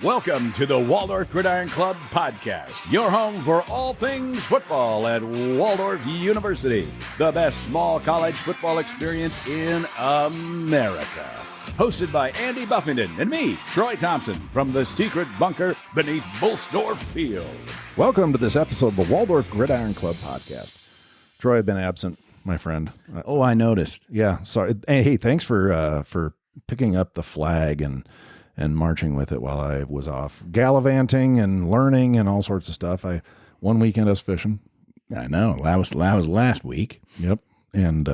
Welcome to the Waldorf Gridiron Club podcast, your home for all things football at Waldorf University, the best small college football experience in America. Hosted by Andy Buffington and me, Troy Thompson, from the secret bunker beneath Bullsdorf Field. Welcome to this episode of the Waldorf Gridiron Club podcast. Troy, I've been absent, my friend. Oh, I noticed. Yeah, sorry. Hey, thanks for picking up the flag and marching with it while I was off gallivanting and learning and all sorts of stuff. One weekend I was fishing. I know. That was last week. Yep. And,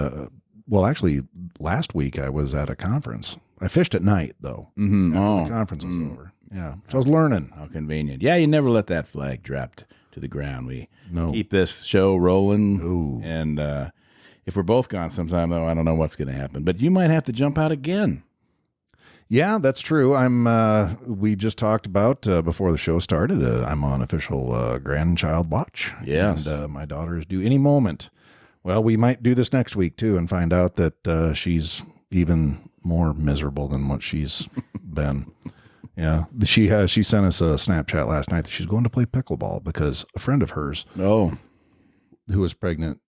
actually, last week I was at a conference. I fished at night, though. Mm-hmm. After the conference was over. Yeah. So I was learning. How convenient. Yeah, you never let that flag drop to the ground. We No. keep this show rolling. Ooh. And if we're both gone sometime, though, I don't know what's going to happen. But you might have to jump out again. Yeah, that's true. We just talked about before the show started. I'm on official grandchild watch. Yes. And my daughter is due any moment. Well, we might do this next week too, and find out that she's even more miserable than what she's been. Yeah, she sent us a Snapchat last night that she's going to play pickleball because a friend of hers, who was pregnant,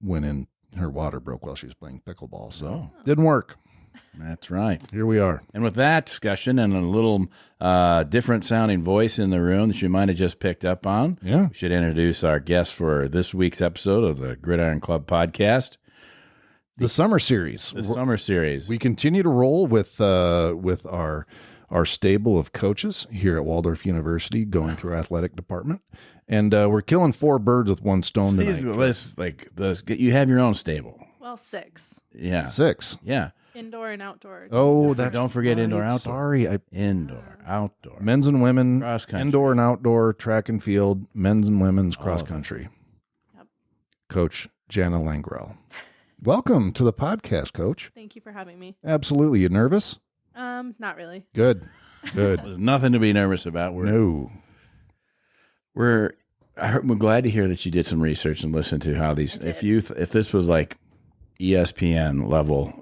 went in, her water broke while she was playing pickleball, so didn't work. That's right. Here we are. And with that discussion and a little different sounding voice in the room that you might have just picked up on, Yeah. we should introduce our guest for this week's episode of the Gridiron Club podcast. The summer series. The summer series. We continue to roll with our stable of coaches here at Waldorf University, going through our athletic department, and we're killing 4 birds with one stone tonight. You have your own stable. Well, 6. Yeah. 6. Yeah. Indoor and outdoor. Oh, Don't forget right. indoor, outdoor. Sorry, Indoor, outdoor. men's and women, Cross country. indoor and outdoor, track and field, men's and women's cross country. Yep. Coach Janna Langrell. Welcome to the podcast, Coach. Thank you for having me. Absolutely. You nervous? Not really. Good. Good. There's nothing to be nervous about. We're glad to hear that you did some research and listened to how these. If this was like ESPN level,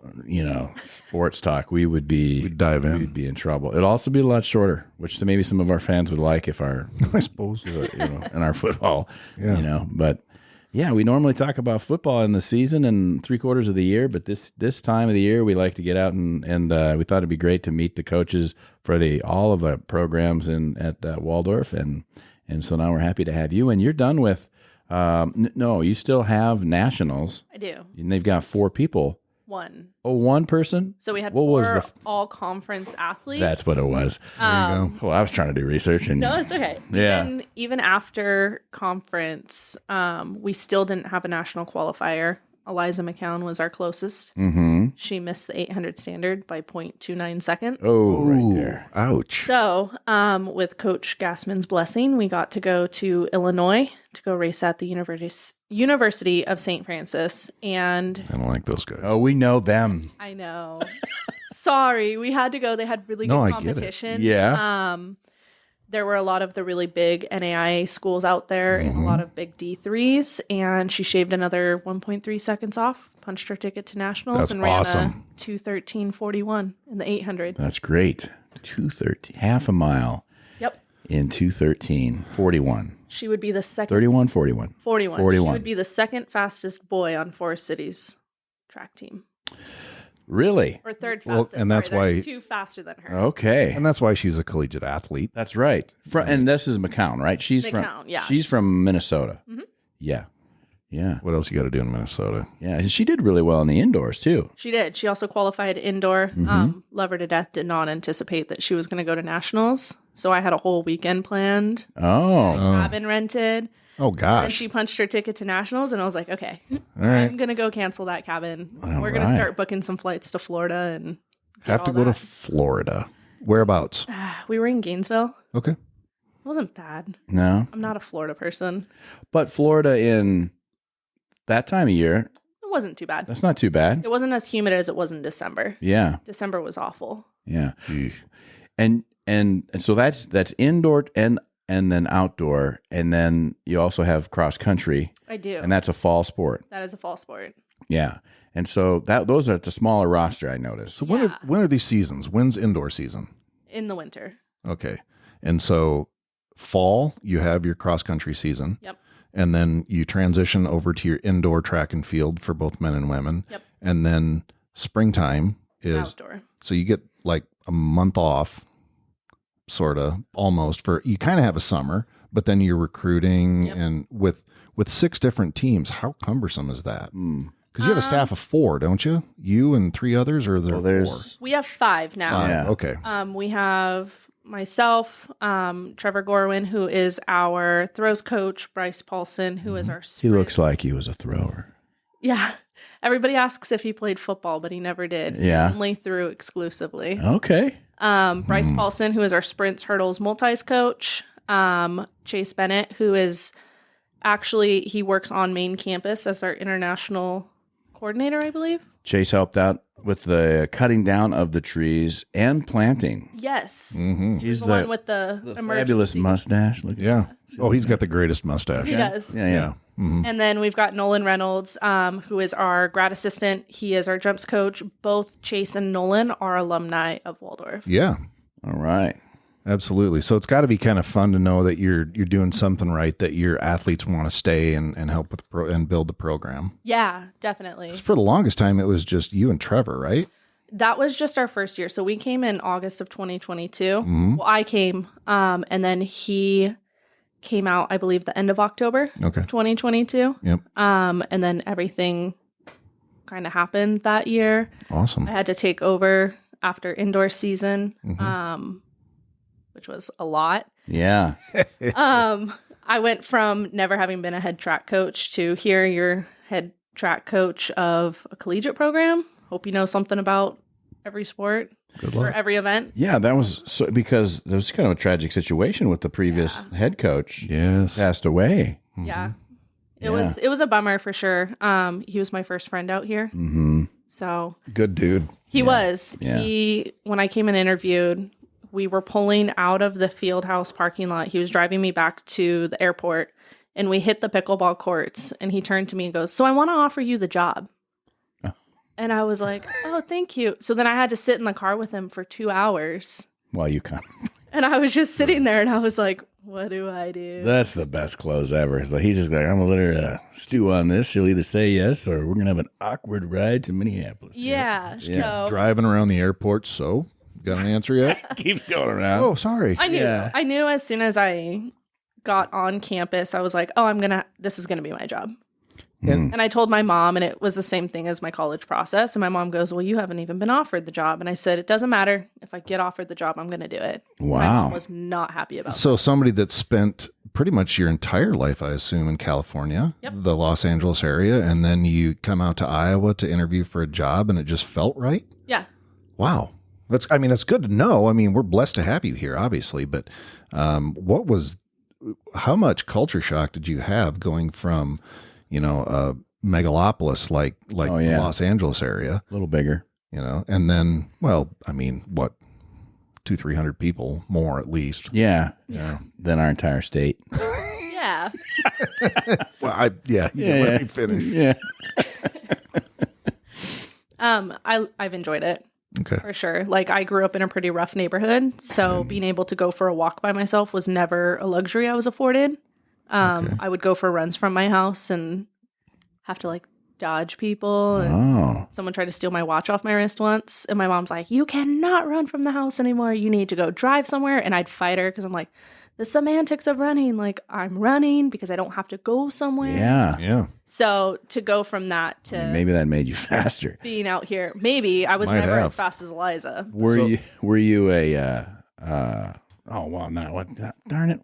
sports talk, we'd dive in. We'd be in trouble. It'd also be a lot shorter, which maybe some of our fans would like if our, I suppose, in our football, Yeah. But yeah, we normally talk about football in the season and 3/4 of the year, but this time of the year we like to get out and we thought it'd be great to meet the coaches for all of the programs at Waldorf, and so now we're happy to have you. And you're done with. No, you still have nationals. I do. And they've got 4 people. 1. Oh, 1 person? So we had What was 4 the all-conference athletes. That's what it was. There you go. Well, I was trying to do research. And No, it's okay. Yeah. Even after conference, we still didn't have a national qualifier. Eliza McCown was our closest. Mm-hmm. She missed the 800 standard by 0.29 seconds. Oh, right there. Ouch. So, with Coach Gassman's blessing, we got to go to Illinois to go race at the University of St. Francis. And I don't like those guys. Oh, we know them. I know. Sorry, we had to go. They had really No, good I get it. competition. Yeah. There were a lot of the really big NAIA schools out there and a lot of big D3s. And she shaved another 1.3 seconds off, punched her ticket to nationals, That's and ran awesome. a 2:13.41 in the 800. That's great. 2:13, half a mile Yep. in 2:13.41. She would be the second. 41. 41. 41. She would be the second fastest boy on Forest City's track team. Really? Or third Well, fastest. and that's Sorry, why- there's 2 faster than her. Okay. And that's why she's a collegiate athlete. That's right. And this is McCown, right? She's McCown, from yeah. She's from Minnesota. Mhm. Yeah. Yeah. What else you got to do in Minnesota? Yeah. And she did really well in the indoors too. She did. She also qualified indoor. Mm-hmm. Love her to death. Did not anticipate that she was going to go to nationals. So I had a whole weekend planned. Oh. Cabin rented. Oh, And gosh. she punched her ticket to nationals. And I was like, okay, All right. I'm going to go cancel that cabin. All We're going right. to start booking some flights to Florida. And Have to go to Florida. Whereabouts? We were in Gainesville. Okay. It wasn't bad. No. I'm not a Florida person. But Florida in that time of year, It wasn't too bad. that's not too bad. It wasn't as humid as it was in December. Yeah. December was awful. Yeah. And so that's indoor and then outdoor, and then you also have cross country, I do. and that's a fall sport. That is a fall sport. Yeah. And so those are it's a smaller roster, I noticed. So Yeah. when are these seasons? When's indoor season? In the winter. Okay. And so fall, you have your cross country season. Yep. And then you transition over to your indoor track and field for both men and women. Yep. And then springtime It's is outdoor. so you get like a month off, sort of almost for you kind of have a summer, but then you're recruiting Yep. and with 6 different teams. How cumbersome is that? Because you have a staff of 4, don't you? You and 3 others, or are there 4? We have 5 now. 5. Yeah. Okay. We have myself, Trevor Gorwin, who is our throws coach, Bryce Paulson, who is our He sprints. looks like he was a thrower. Yeah. Everybody asks if he played football, but he never did. Yeah. He only threw exclusively. Okay. Bryce Paulson, who is our sprints, hurdles, multis coach. Chase Bennett, who is actually, he works on main campus as our international coordinator, I believe. Chase helped out with the cutting down of the trees and planting. Yes. Mm-hmm. He's The one with the fabulous emergency. mustache. Look at Yeah. Oh, he's got the greatest mustache. He does. Yeah. Yeah. Mhm. And then we've got Nolan Reynolds, who is our grad assistant. He is our jumps coach. Both Chase and Nolan are alumni of Waldorf. Yeah. All right. Absolutely. So it's got to be kind of fun to know that you're doing something right, that your athletes want to stay and help with and build the program. Yeah, definitely. For the longest time, it was just you and Trevor, right? That was just our first year. So we came in August of 2022. Well, I came, and then he came out, I believe, the end of October Okay. of 2022. Yep. And then everything kind of happened that year. Awesome. I had to take over after indoor season, which was a lot. Yeah. I went from never having been a head track coach to here you're head track coach of a collegiate program. Hope you know something about every sport Good or luck. every event. Yeah, that was so because there was kind of a tragic situation with the previous head coach. Yes. Passed away. Yeah. It Yeah. was a bummer for sure. He was my first friend out here. Mm-hmm. So Good dude. he was. Yeah. He when I came and interviewed, we were pulling out of the field house parking lot. He was driving me back to the airport and we hit the pickleball courts and he turned to me and goes, "So I want to offer you the job." Oh. And I was like, "Oh, thank you." So then I had to sit in the car with him for 2 hours. Well, you come. And I was just sitting there and I was like, "What do I do?" That's the best close ever. It's like he's just like, I'm gonna let her stew on this. She'll either say yes or we're gonna have an awkward ride to Minneapolis. Yeah. So Driving around the airport. So, got an answer yet? Keeps going around. Oh, sorry. I knew. Yeah. I knew as soon as I got on campus, I was like, "Oh, this is gonna be my job." And I told my mom, and it was the same thing as my college process. And my mom goes, "Well, you haven't even been offered the job." And I said, "It doesn't matter. If I get offered the job, I'm going to do it." My Wow. mom was not happy about So somebody that spent pretty much your entire life, I assume, in California, Yep. the Los Angeles area, and then you come out to Iowa to interview for a job and it just felt right? that. Yeah. Wow. That's good to know. I mean, we're blessed to have you here, obviously, but how much culture shock did you have going from, a megalopolis like Oh, yeah. the Los Angeles area, A little bigger. and then, well, I mean, what, 200-300 people more at least. Yeah. Yeah. Than our entire state. Yeah. Well, let me finish. Yeah. I've enjoyed it Okay. for sure. Like I grew up in a pretty rough neighborhood, so being able to go for a walk by myself was never a luxury I was afforded. I would go for runs from my house and have to like dodge people. And Oh. someone tried to steal my watch off my wrist once, and my mom's like, "You cannot run from the house anymore. You need to go drive somewhere." And I'd fight her because I'm like, the semantics of running, like I'm running because I don't have to go somewhere. Yeah. Yeah. So to go from that to Maybe that made you faster. being out here, maybe I was Might never have. as fast as Eliza. Were you a oh well no what darn it.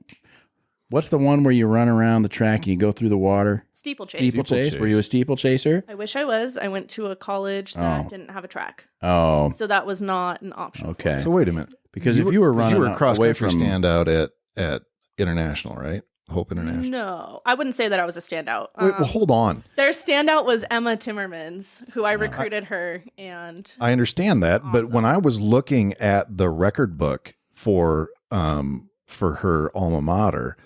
What's the one where you run around the track and you go through the water? Steeplechase. Steeplechase. Were you a steeplechaser? I wish I was. I went to a college that didn't have a track, Oh, so that was not an option. okay. So wait a minute. Because if you were running you were a cross away country from standout at International, right? Hope International. No, I wouldn't say that I was a standout. Wait, well, hold on. Their standout was Emma Timmermans, who I recruited her, and I understand that, but when I was looking at the record book for her alma mater,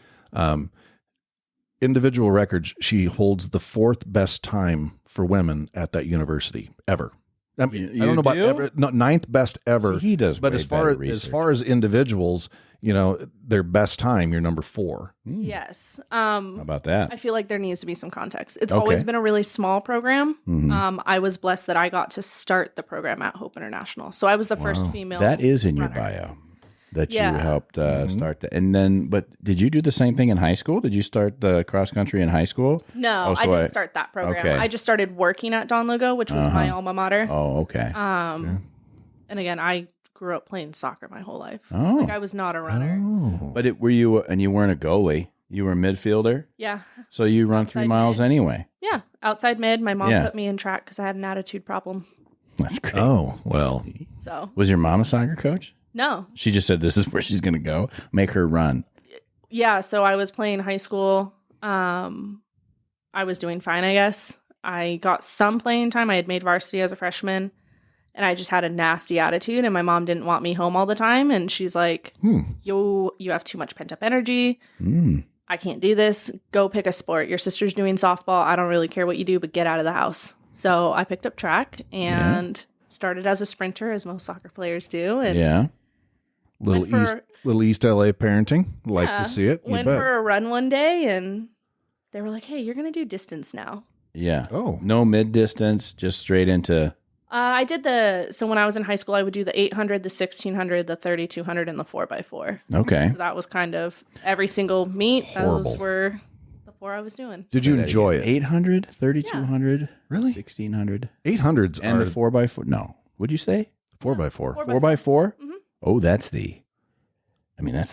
individual records, she holds the 4th best time for women at that university ever. I mean, You I don't know about do? ever, no, 9th best ever. See, he does but way as far better as research. far as individuals, their best time, you're number 4. Yes. How about that? I feel like there needs to be some context. It's always been a really small program. I was blessed that I got to start the program at Hope International. So I was the first female. That is in your runner. bio that you helped start that. And then, but did you do the same thing in high school? Did you start the cross country in high school? No, I didn't start that program. Okay. I just started working at Don Lugo, which was my alma mater. Oh, okay. And again, I grew up playing soccer my whole life. Oh. Like I was not a runner. But you weren't a goalie. You were a midfielder. Yeah. So you run Outside 3 miles mid. anyway. Yeah. Outside mid. My mom Yeah. put me in track because I had an attitude problem. That's great. Oh, well. So Was your mom a soccer coach? no. She just said this is where she's going to go. Make her run. Yeah. So I was playing high school. I was doing fine, I guess. I got some playing time. I had made varsity as a freshman. And I just had a nasty attitude, and my mom didn't want me home all the time. And she's like, you have too much pent up energy. I can't do this. Go pick a sport. Your sister's doing softball. I don't really care what you do, but get out of the house. So I picked up track and started as a sprinter, as most soccer players do. And Little East LA parenting. Like to see it. You went bet. for a run one day, and they were like, hey, you're going to do distance now. Yeah. Oh. No mid distance, just straight into. I did so when I was in high school, I would do the 800, the 1600, the 3200, and the 4x4. Okay. So that was kind of every single meet. Horrible. Those were the 4 I was doing. Did you enjoy it? 800, 3200, Really? 1600, 800s and are the 4x4. No. What'd you say? 4x4. 4x4? Mhm. Oh, that's the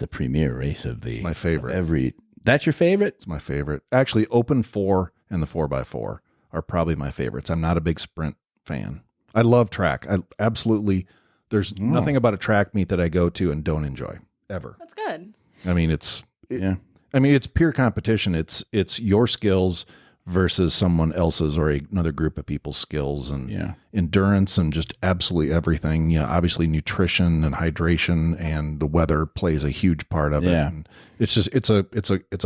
premier race of the. It's my favorite. That's your favorite? It's my favorite. Actually, Open 4 and the 4x4 are probably my favorites. I'm not a big sprint fan. I love track. There's nothing about a track meet that I go to and don't enjoy ever. That's good. I mean, it's pure competition. It's your skills versus someone else's or another group of people's skills and endurance and just absolutely everything. Obviously nutrition and hydration and the weather plays a huge part of it. And it's just it's a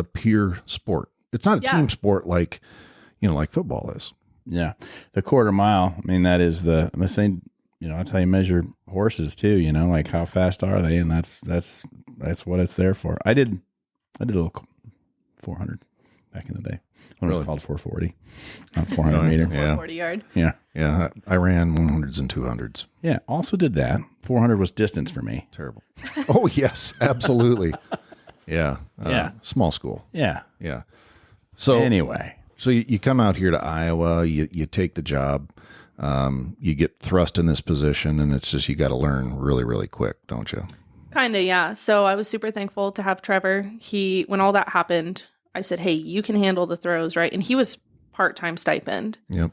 pure sport. It's not a team sport like football is. Yeah. The quarter mile, I mean, that is the thing, that's how you measure horses too, like how fast are they? And that's what it's there for. I did a little 400 back in the day when it was called 440, not 400 meter. 440 yard. Yeah. Yeah. I ran 100s and 200s. Yeah. Also did that. 400 was distance for me. Terrible. Oh, yes, absolutely. Yeah. Small school. Yeah. Yeah. So anyway. So you come out here to Iowa, you take the job, you get thrust in this position, and it's just you got to learn really, really quick, don't you? Kind of, yeah. So I was super thankful to have Trevor. When all that happened, I said, hey, you can handle the throws, right? And he was part-time stipend. Yep.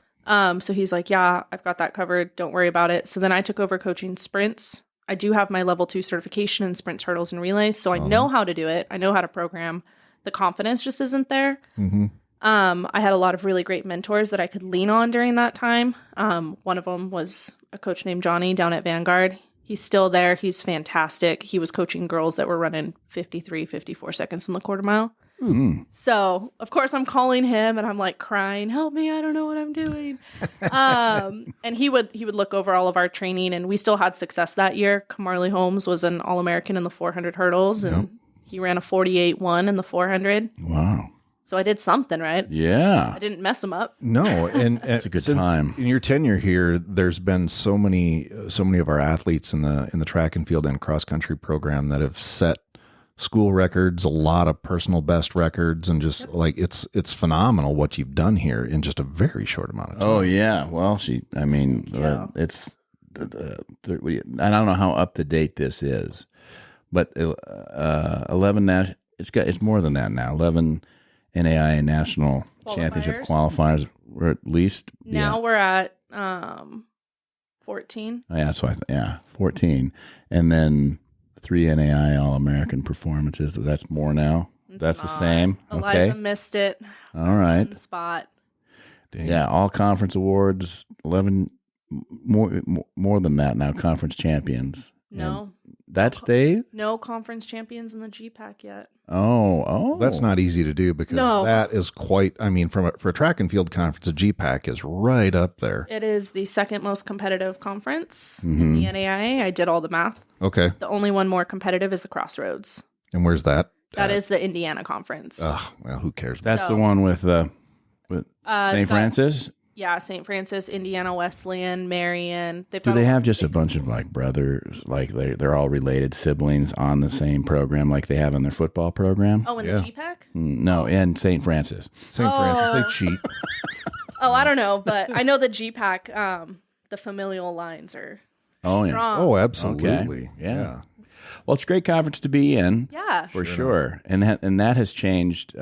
So he's like, yeah, I've got that covered. Don't worry about it. So then I took over coaching sprints. I do have my level 2 certification in sprints, hurdles, and relays. So I know how to do it. I know how to program. The confidence just isn't there. Mm-hmm. I had a lot of really great mentors that I could lean on during that time. One of them was a coach named Johnny down at Vanguard. He's still there. He's fantastic. He was coaching girls that were running 53, 54 seconds in the quarter mile. Mm-hmm. So, of course, I'm calling him and I'm like crying, help me, I don't know what I'm doing. And he would look over all of our training, and we still had success that year. Camarley Holmes was an All-American in the 400 hurdles, and he ran a 48-1 in the 400. Wow. So I did something right. Yeah. I didn't mess him up. No, and it's a good time. In your tenure here, there's been so many of our athletes in the track and field and cross country program that have set school records, a lot of personal best records, and just like it's phenomenal what you've done here in just a very short amount of time. Oh yeah. Well, it's I don't know how up to date this is, but 11 it's more than that now. 11 NAI and national championship qualifiers. We're at least now we're at 14. Oh, yeah, so 14, and then 3 NAI All-American performances. That's more now. That's the same. Eliza missed it. All right. One spot. Dang. Yeah, all conference awards. 11 more than that now. Conference champions. No. That's Dave? No conference champions in the GPAC yet. Oh. That's not easy to do because that is quite, I mean, for a track and field conference, a GPAC is right up there. It is the second most competitive conference in the NAIA. I did all the math. Okay. The only one more competitive is the Crossroads. And where's that? That is the Indiana conference. Oh, well, who cares? That's the one with St. Francis? Yeah, St. Francis, Indiana Wesleyan, Marion. Do they have just a bunch of like brothers, like they're all related siblings on the same program like they have in their football program? Oh, in the GPAC? No, and St. Francis. St. Francis, they cheat. I don't know, but I know the GPAC, the familial lines are strong. Oh, absolutely. Okay. Yeah. Well, it's a great conference to be in. Yeah. For sure. And that has changed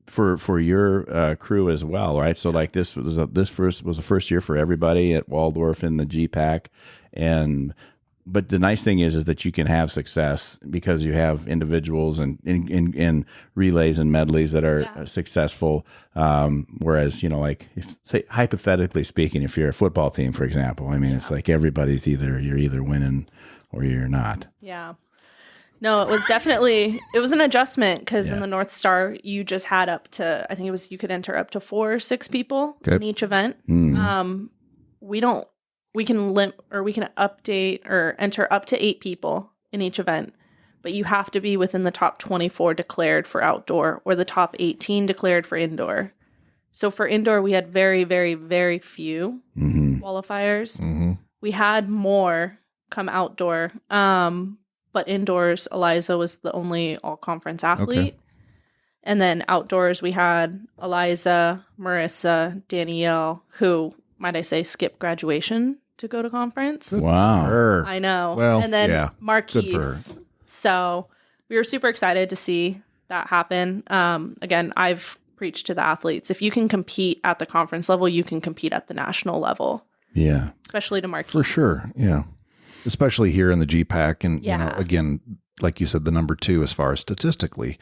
for your crew as well, right? So like this was the first year for everybody at Waldorf in the GPAC, but the nice thing is that you can have success because you have individuals and in relays and medleys that are successful. Whereas like hypothetically speaking, if you're a football team, for example, I mean it's like everybody's you're either winning or you're not. Yeah. No, it was an adjustment because in the North Star, you just had up to, I think it was, you could enter up to 4 or 6 people in each event. We can update or enter up to 8 people in each event, but you have to be within the top 24 declared for outdoor or the top 18 declared for indoor. So for indoor, we had very, very, very few qualifiers. Mm-hmm. We had more come outdoor. But indoors, Eliza was the only all-conference athlete. Okay. And then outdoors, we had Eliza, Marissa, Danielle, who, might I say, skipped graduation to go to conference. Wow. I know. Well, and then Marquise. So we were super excited to see that happen. Again, I've preached to the athletes. If you can compete at the conference level, you can compete at the national level. Yeah. Especially to Marquise. For sure, yeah. Especially here in the GPAC. And, again, like you said, the number 2 as far as statistically.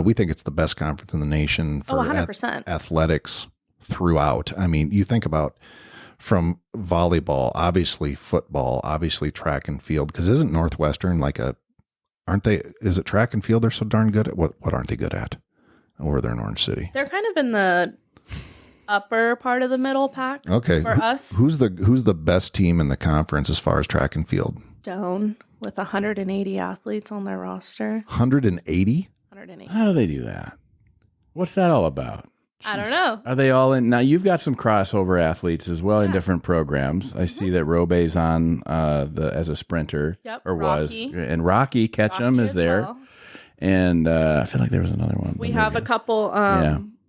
We think it's the best conference in the nation for 100%. Athletics throughout. I mean, you think about from volleyball, obviously football, obviously track and field, because isn't Northwestern is it track and field they're so darn good at? What aren't they good at over there in Orange City? They're kind of in the upper part of the middle pack. Okay. For us. Who's the best team in the conference as far as track and field? Doane with 180 athletes on their roster. 180? 180. How do they do that? What's that all about? Jeez. I don't know. Are they all in? Now, you've got some crossover athletes as well in different programs. I see that Robe's on as a sprinter. Yep, or Rocky. was. And Rocky Ketchum is there. Well. And I feel like there was another one. We have a couple.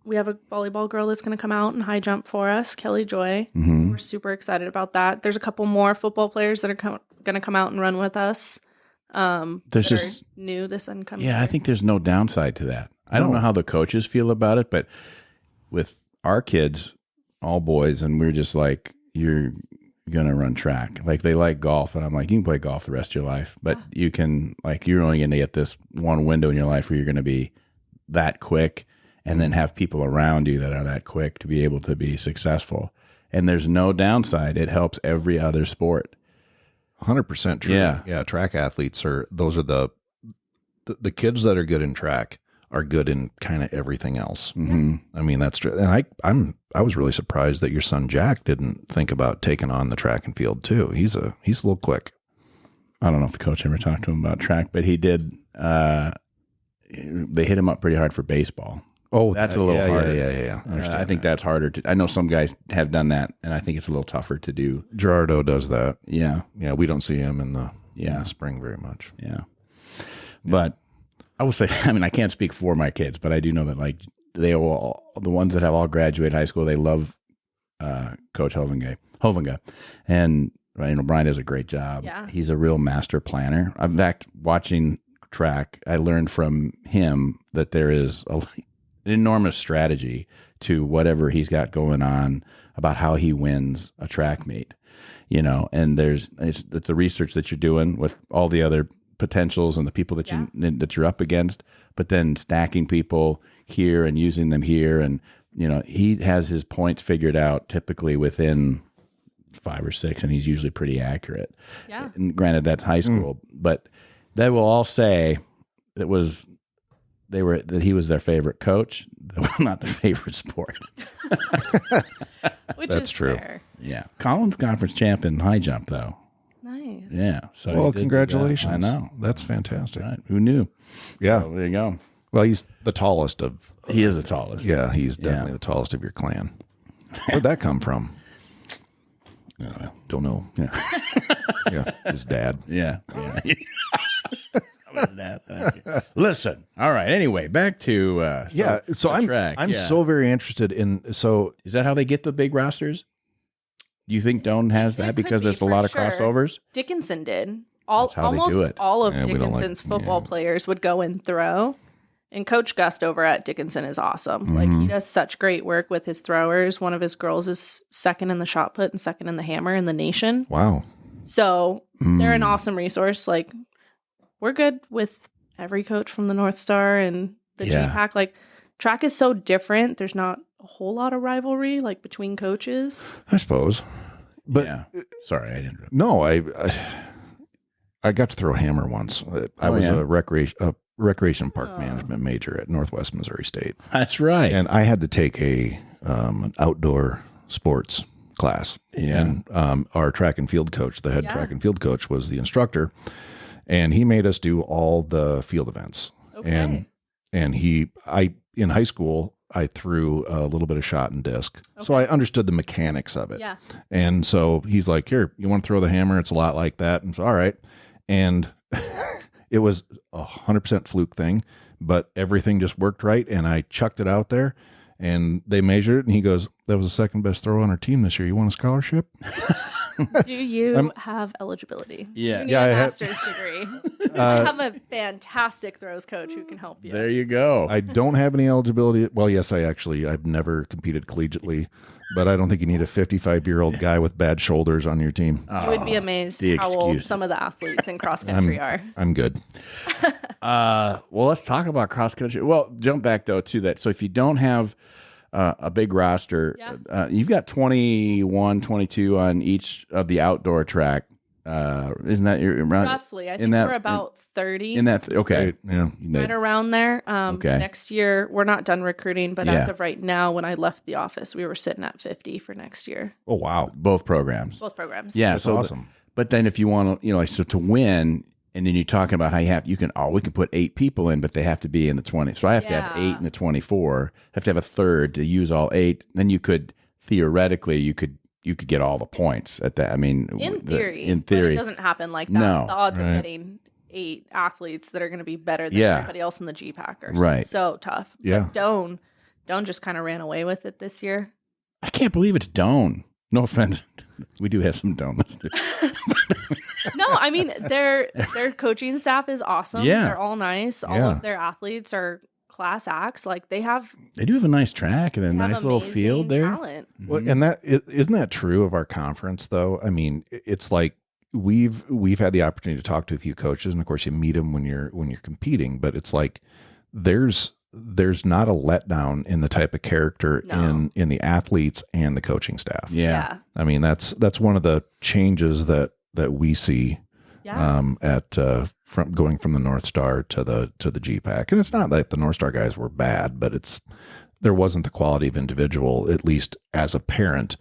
We have a volleyball girl that's going to come out and high jump for us, Kelly Joy. Mm-hmm. So we're super excited about that. There's a couple more football players that are going to come out and run with us. There's just new this incoming. Yeah, year. I think there's no downside to that. I don't know how the coaches feel about it, but with our kids, all boys, and we're just like, you're going to run track. Like they like golf, and I'm like, you can play golf the rest of your life, but you can, like, you're only going to get this one window in your life where you're going to be that quick. And then have people around you that are that quick to be able to be successful. And there's no downside. It helps every other sport. 100% true. Yeah. Track athletes those are the kids that are good in track are good in kind of everything else. Mm-hmm. I mean, that's true. And I was really surprised that your son Jack didn't think about taking on the track and field too. He's a little quick. I don't know if the coach ever talked to him about track, but he did. They hit him up pretty hard for baseball. Oh, that's a little harder. Yeah. I think that's harder to. I know some guys have done that, and I think it's a little tougher to do. Gerardo does that. Yeah. We don't see him in the spring very much. Yeah. But I will say, I mean, I can't speak for my kids, but I do know that like the ones that have all graduated high school, they love Coach Hovinga, and Brian does a great job. Yeah. He's a real master planner. In fact, watching track, I learned from him that there is an enormous strategy to whatever he's got going on about how he wins a track meet, and it's the research that you're doing with all the other potentials and the people that you're up against, but then stacking people here and using them here. And, he has his points figured out typically within 5 or 6, and he's usually pretty accurate. Yeah. And granted, that's high school, but they will all say it was that he was their favorite coach, not their favorite sport. Which That's is true. fair. Yeah. Colin's conference champ in high jump, though. Nice. Yeah. So he Well, did do that. congratulations. I know. That's fantastic. Right. Who knew? Yeah. So there you go. Well, he's the tallest of. He is the tallest. Yeah, he's definitely the tallest of your clan. Where'd that come from? Don't know. Yeah. Yeah, his dad. Yeah. What is that? Thank you. Listen. All right. Anyway, back to So I'm track. Yeah. so very interested in. So Is that how they get the big rosters? Do you think Doane has that It could because be, there's a for lot of sure. crossovers? Dickinson did. That's how they do Almost it. all of Yeah, we don't like- Dickinson's football players would go and throw. And Coach Gust over at Dickinson is awesome. Like, he does such great work with his throwers. One of his girls is second in the shot put and second in the hammer in the nation. wow. So they're an awesome resource. Like, we're good with every coach from the North Star and the Yeah. GPAC. Like, track is so different. There's not a whole lot of rivalry, like, between coaches. I suppose, but Yeah. Sorry, I didn't. no, I got to throw a hammer once. I was yeah? a recreation park management major at Northwest Missouri State, That's right. and I had to take an outdoor sports class. Yeah. And our track and field coach, the head Yeah. track and field coach, was the instructor, and he made us do all the field events. Okay. And in high school, I threw a little bit of shot and disc, so I understood the mechanics of it. Yeah. And so he's like, "Here, you want to throw the hammer? It's a lot like that." And so, all right. And it was 100% fluke thing, but everything just worked right. And I chucked it out there, and they measured it, and he goes, "That was the second best throw on our team this year. You want a scholarship?" Do you have eligibility? Yeah. You need Yeah, I a have- master's degree. I have a fantastic throws coach who can help you. There you go. I don't have any eligibility. Well, yes, I've never competed collegiately, but I don't think you need a 55-year-old guy with bad shoulders on your team. You would be amazed the how old excuses. some of the athletes in cross country are. I'm good. Well, let's talk about cross country. Well, jump back though to that. So if you don't have a big roster, you've got 21, 22 on each of the outdoor track. Isn't that your right? Roughly. I think we're about 30. In that okay, Right, yeah. Right around there. Okay. Next year, we're not done recruiting, but as Yeah. of right now, when I left the office, we were sitting at 50 for next year. Oh, wow. both programs. Both programs. Yeah, That's so awesome. but then if you want to, like, so to win, and then you're talking about how we can put 8 people in, but they have to be in the 20. So I have to have 8 in the 24. I have to have a third to use all 8. Then you could theoretically you could get all the points at that. I mean, In theory. in But theory, it doesn't happen like that. No. The odds Right. of getting 8 athletes that are going to be better than Yeah. everybody else in the GPAC are Right. so tough. Yeah. But Doane just kind of ran away with it this year. I can't believe it's Doane. No offense, we do have some Doane listeners. No, I mean their coaching staff is awesome. Yeah. They're all nice. All Yeah. of their athletes are class acts. Like they have They do have a nice track and a they have nice little amazing field there. talent. Well, and isn't that true of our conference though? I mean, it's like we've had the opportunity to talk to a few coaches, and of course you meet them when you're competing, but it's like there's not a letdown in the type of character No. in the athletes and the coaching staff. Yeah. I mean, that's one of the changes that we see Yeah. from going from the North Star to the GPAC. And it's not like the North Star guys were bad, but there wasn't the quality of individual, at least as a parent,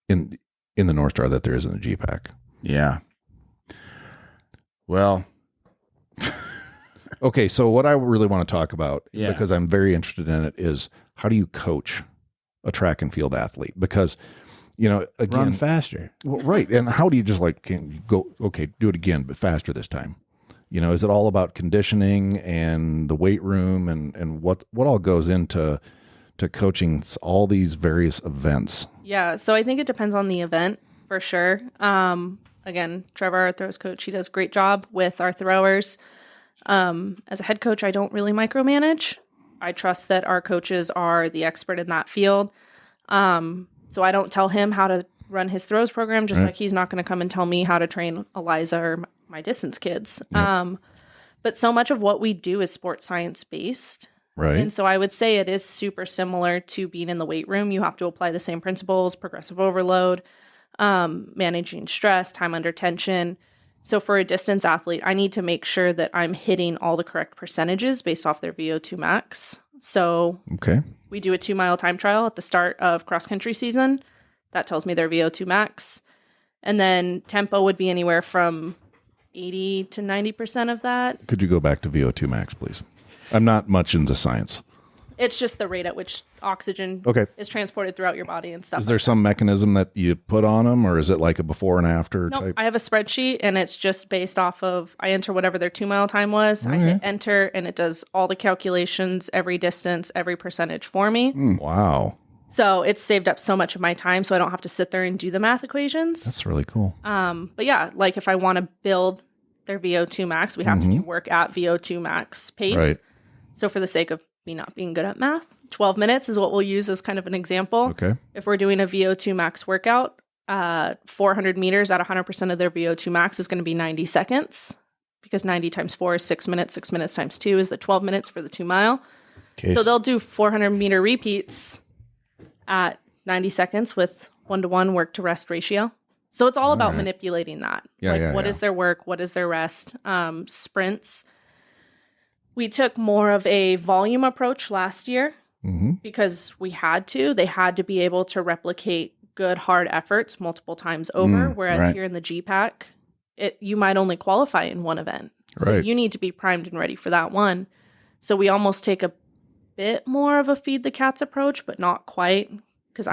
in the North Star that there is in the GPAC. Yeah. Well, Okay, so what I really want to talk about, Yeah. because I'm very interested in it, is how do you coach a track and field athlete? Because, again, run faster. well, right. And how do you just can you go, okay, do it again, but faster this time? Is it all about conditioning and the weight room and what all goes into coaching all these various events? Yeah, so I think it depends on the event for sure. Again, Trevor, our throws coach, he does a great job with our throwers. As a head coach, I don't really micromanage. I trust that our coaches are the expert in that field. So I don't tell him how to run his throws program, just like he's not going to come and tell me how to train Eliza or my distance kids. But so much of what we do is sports science based. Right. And so I would say it is super similar to being in the weight room. You have to apply the same principles, progressive overload, managing stress, time under tension. So for a distance athlete, I need to make sure that I'm hitting all the correct percentages based off their VO2 max. So Okay. we do a 2-mile time trial at the start of cross-country season. That tells me their VO2 max. And then tempo would be anywhere from 80 to 90% of that. Could you go back to VO2 max, please? I'm not much into science. It's just the rate at which oxygen Okay. is transported throughout your body and stuff. Is there some mechanism that you put on them, or is it like a before and after Nope, type? I have a spreadsheet, and it's just based off of, I enter whatever their 2-mile time was. I hit enter, and it does all the calculations, every distance, every percentage for me. Wow. So it's saved up so much of my time, so I don't have to sit there and do the math equations. That's really cool. But yeah, like if I want to build their VO2 max, we have to do work at VO2 max pace. Right. So for the sake of me not being good at math, 12 minutes is what we'll use as kind of an example. Okay. If we're doing a VO2 max workout, 400 meters at 100% of their VO2 max is going to be 90 seconds, because 90 times 4 is 6 minutes. 6 minutes times 2 is the 12 minutes for the 2-mile. Okay. So they'll do 400-meter repeats at 90 seconds with 1-to-1 work to rest ratio. So it's all about manipulating that. Yeah, What is their work? What is their rest? Sprints. We took more of a volume approach last year because we had to. They had to be able to replicate good, hard efforts multiple times over, whereas here in the GPAC, you might only qualify in one event. So Right. you need to be primed and ready for that one. So we almost take a bit more of a feed the cats approach, but not quite, because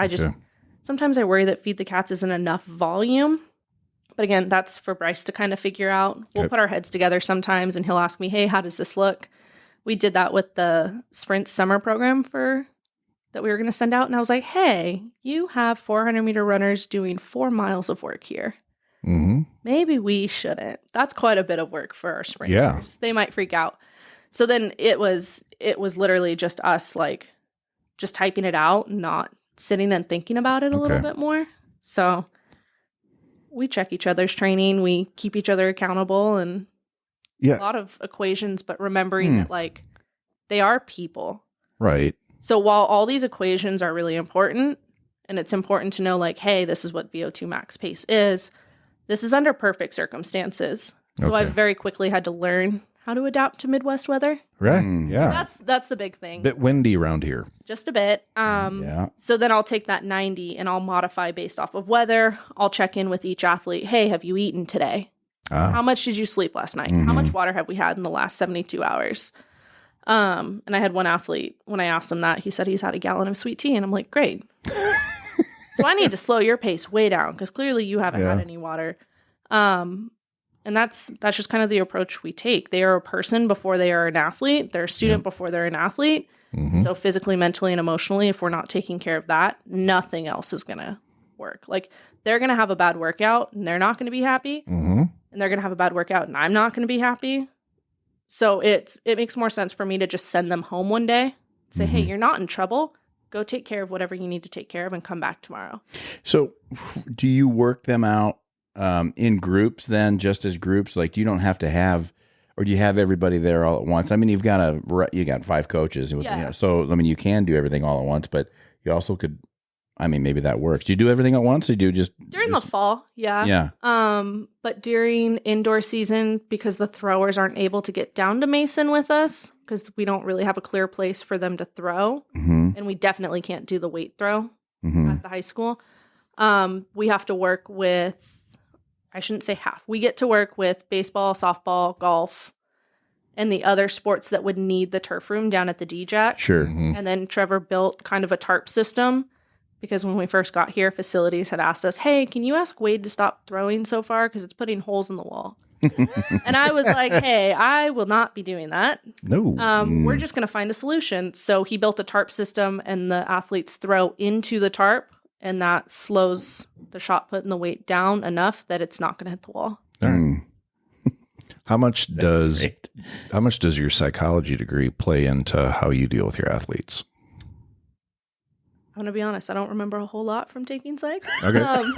sometimes I worry that feed the cats isn't enough volume. But again, that's for Bryce to kind of figure out. We'll put our heads together sometimes, and he'll ask me, hey, how does this look? We did that with the Sprint summer program that we were going to send out. And I was like, hey, you have 400-meter runners doing 4 miles of work here. Maybe we shouldn't. That's quite a bit of work for our sprinters. Yeah. They might freak out. So then it was literally just us, like, just typing it out, not sitting and thinking about it a little bit more. So we check each other's training. We keep each other accountable, and a lot of equations, but remembering that, like, they are people. Right. So while all these equations are really important, and it's important to know, like, hey, this is what VO2 max pace is, this is under perfect circumstances. So I've very quickly had to learn how to adapt to Midwest weather. Right. Yeah. That's the big thing. Bit windy around here. Just a bit. So then I'll take that 90 and I'll modify based off of weather. I'll check in with each athlete. Hey, have you eaten today? How much did you sleep last night? How much water have we had in the last 72 hours? And I had one athlete, when I asked him that, he said he's had a gallon of sweet tea. And I'm like, great. So I need to slow your pace way down, because clearly you haven't had any water. And that's just kind of the approach we take. They are a person before they are an athlete. They're a student before they're an athlete. So physically, mentally, and emotionally, if we're not taking care of that, nothing else is going to work. Like, they're going to have a bad workout and they're not going to be happy. And they're going to have a bad workout and I'm not going to be happy. So it makes more sense for me to just send them home one day, say, hey, you're not in trouble. Go take care of whatever you need to take care of and come back tomorrow. So do you work them out in groups then, just as groups? Like, you don't have to have, or do you have everybody there all at once? I mean, you got 5 coaches. So, I mean, you can do everything all at once, but you also could, I mean, maybe that works. Do you do everything at once, or do you just during the fall? Yeah. Yeah. But during indoor season, because the throwers aren't able to get down to Mason with us, because we don't really have a clear place for them to throw, and we definitely can't do the weight throw at the high school. We have to work with, I shouldn't say half. We get to work with baseball, softball, golf, and the other sports that would need the turf room down at the DJAC. Sure. And then Trevor built kind of a tarp system, because when we first got here, facilities had asked us, hey, can you ask Wade to stop throwing so far? Because it's putting holes in the wall. And I was like, hey, I will not be doing that. No. We're just going to find a solution. So he built a tarp system, and the athletes throw into the tarp, and that slows the shot put and the weight down enough that it's not going to hit the wall. How much does your psychology degree play into how you deal with your athletes? I'm going to be honest, I don't remember a whole lot from taking psych. Okay. All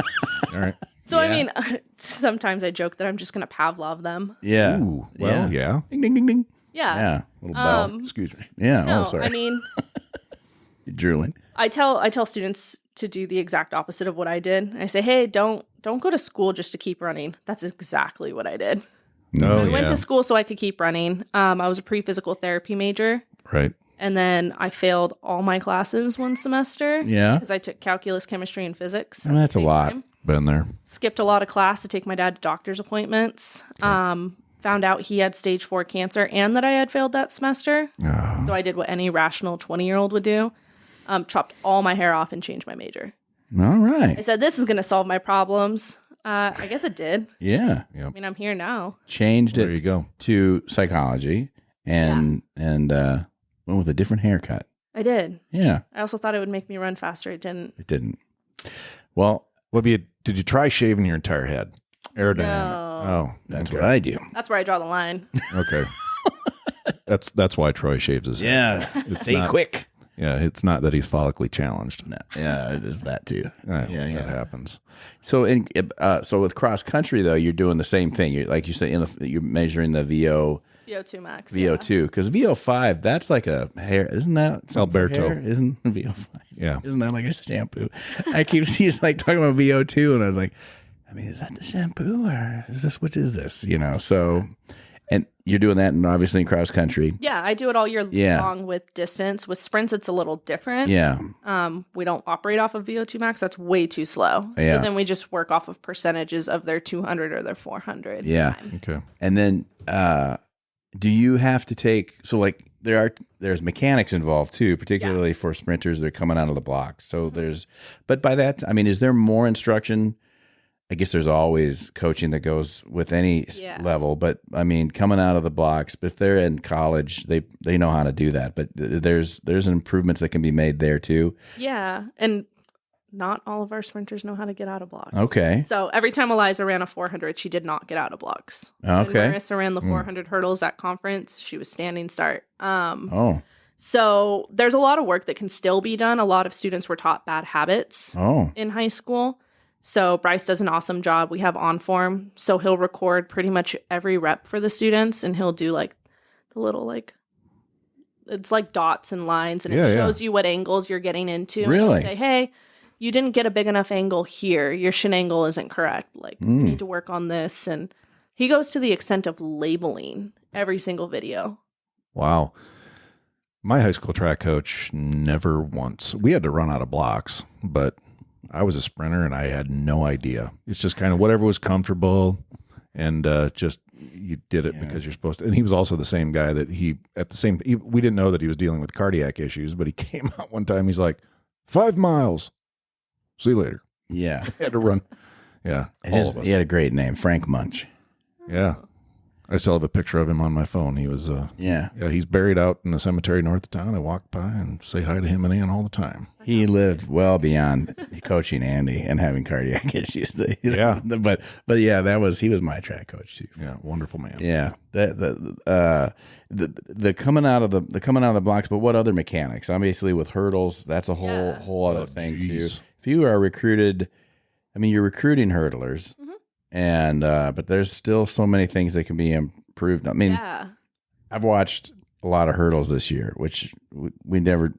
right. So, I mean, sometimes I joke that I'm just going to Pavlov them. Yeah. Ooh, well, yeah. Ding, ding, ding, ding. Yeah. Yeah. Little bell. Excuse me. Yeah. No, sorry. I mean, You're drooling. I tell students to do the exact opposite of what I did. I say, hey, don't don't go to school just to keep running. That's exactly what I did. Oh, I went to school so I could keep running. I was a pre-physical therapy major. Right. And then I failed all my classes one semester. Yeah. Because I took calculus, chemistry, and physics. Well, that's a lot. Been there. Skipped a lot of class to take my dad to doctor's appointments. Found out he had stage 4 cancer and that I had failed that semester. Oh. So I did what any rational 20-year-old would do. Chopped all my hair off and changed my major. All right. I said, this is going to solve my problems. I guess it did. Yeah. I mean, I'm here now. Changed There you it go. to psychology and went with a different haircut. I did. Yeah. I also thought it would make me run faster. It didn't. It didn't. Well, Did you try shaving your entire head? Aerodynamic. No. Oh, that's okay. what I do. That's where I draw the line. Okay. That's why Troy shaves his head. Yeah. It's Stay not- quick. Yeah, it's not that he's follically challenged. No. Yeah, it is that too. That Yeah. happens. So so with cross country though, you're doing the same thing. You're like you said, you're measuring the VO2 max. VO2 because VO5 that's like a hair, isn't that something for Alberto. hair? Isn't VO5? Yeah. Isn't that like a shampoo? I keep seeing like talking about VO2, and I was like, I mean, is that the shampoo or is this which is this? You know, so and you're doing that, and obviously in cross country. Yeah, I do it all year Yeah. long with distance. With sprints, it's a little different. Yeah. We don't operate off of VO2 max. That's way too slow. Yeah. So then we just work off of percentages of their 200 or their 400. Yeah. Okay. And then do you have to take so like there's mechanics involved too, particularly for sprinters that are coming out of the blocks. So but by that, I mean, is there more instruction? I guess there's always coaching that goes with any level, but I mean, coming out of the blocks, if they're in college, they know how to do that, but there's improvements that can be made there too. Yeah. And not all of our sprinters know how to get out of blocks. Okay. So every time Eliza ran a 400, she did not get out of blocks. Okay. When Marissa ran the 400 hurdles at conference, she was standing start. So there's a lot of work that can still be done. A lot of students were taught bad habits in high school. So Bryce does an awesome job. We have on form. So he'll record pretty much every rep for the students, and he'll do like the little like, it's like dots and lines, and it shows you what angles you're getting into. And Really? he'll say, hey, you didn't get a big enough angle here. Your shin angle isn't correct. Like, you need to work on this. And he goes to the extent of labeling every single video. Wow. My high school track coach never once. We had to run out of blocks, but I was a sprinter and I had no idea. It's just kind of whatever was comfortable, and just you did it because you're supposed to. And he was also the same guy that we didn't know that he was dealing with cardiac issues, but he came out one time. He's like, 5 miles. See you later. Yeah. He had to run. Yeah. All of us. He had a great name, Frank Munch. Yeah. I still have a picture of him on my phone. He was, he's buried out in the cemetery north of town. I walk by and say hi to him and Ann all the time. He lived well beyond coaching Andy and having cardiac issues. Yeah. But yeah, he was my track coach too. Yeah. Wonderful man. Yeah. The coming out of the blocks, but what other mechanics? Obviously with hurdles, that's a whole other thing too. If you are recruited, I mean, you're recruiting hurdlers. And but there's still so many things that can be improved. I mean, I've watched a lot of hurdles this year, which we never.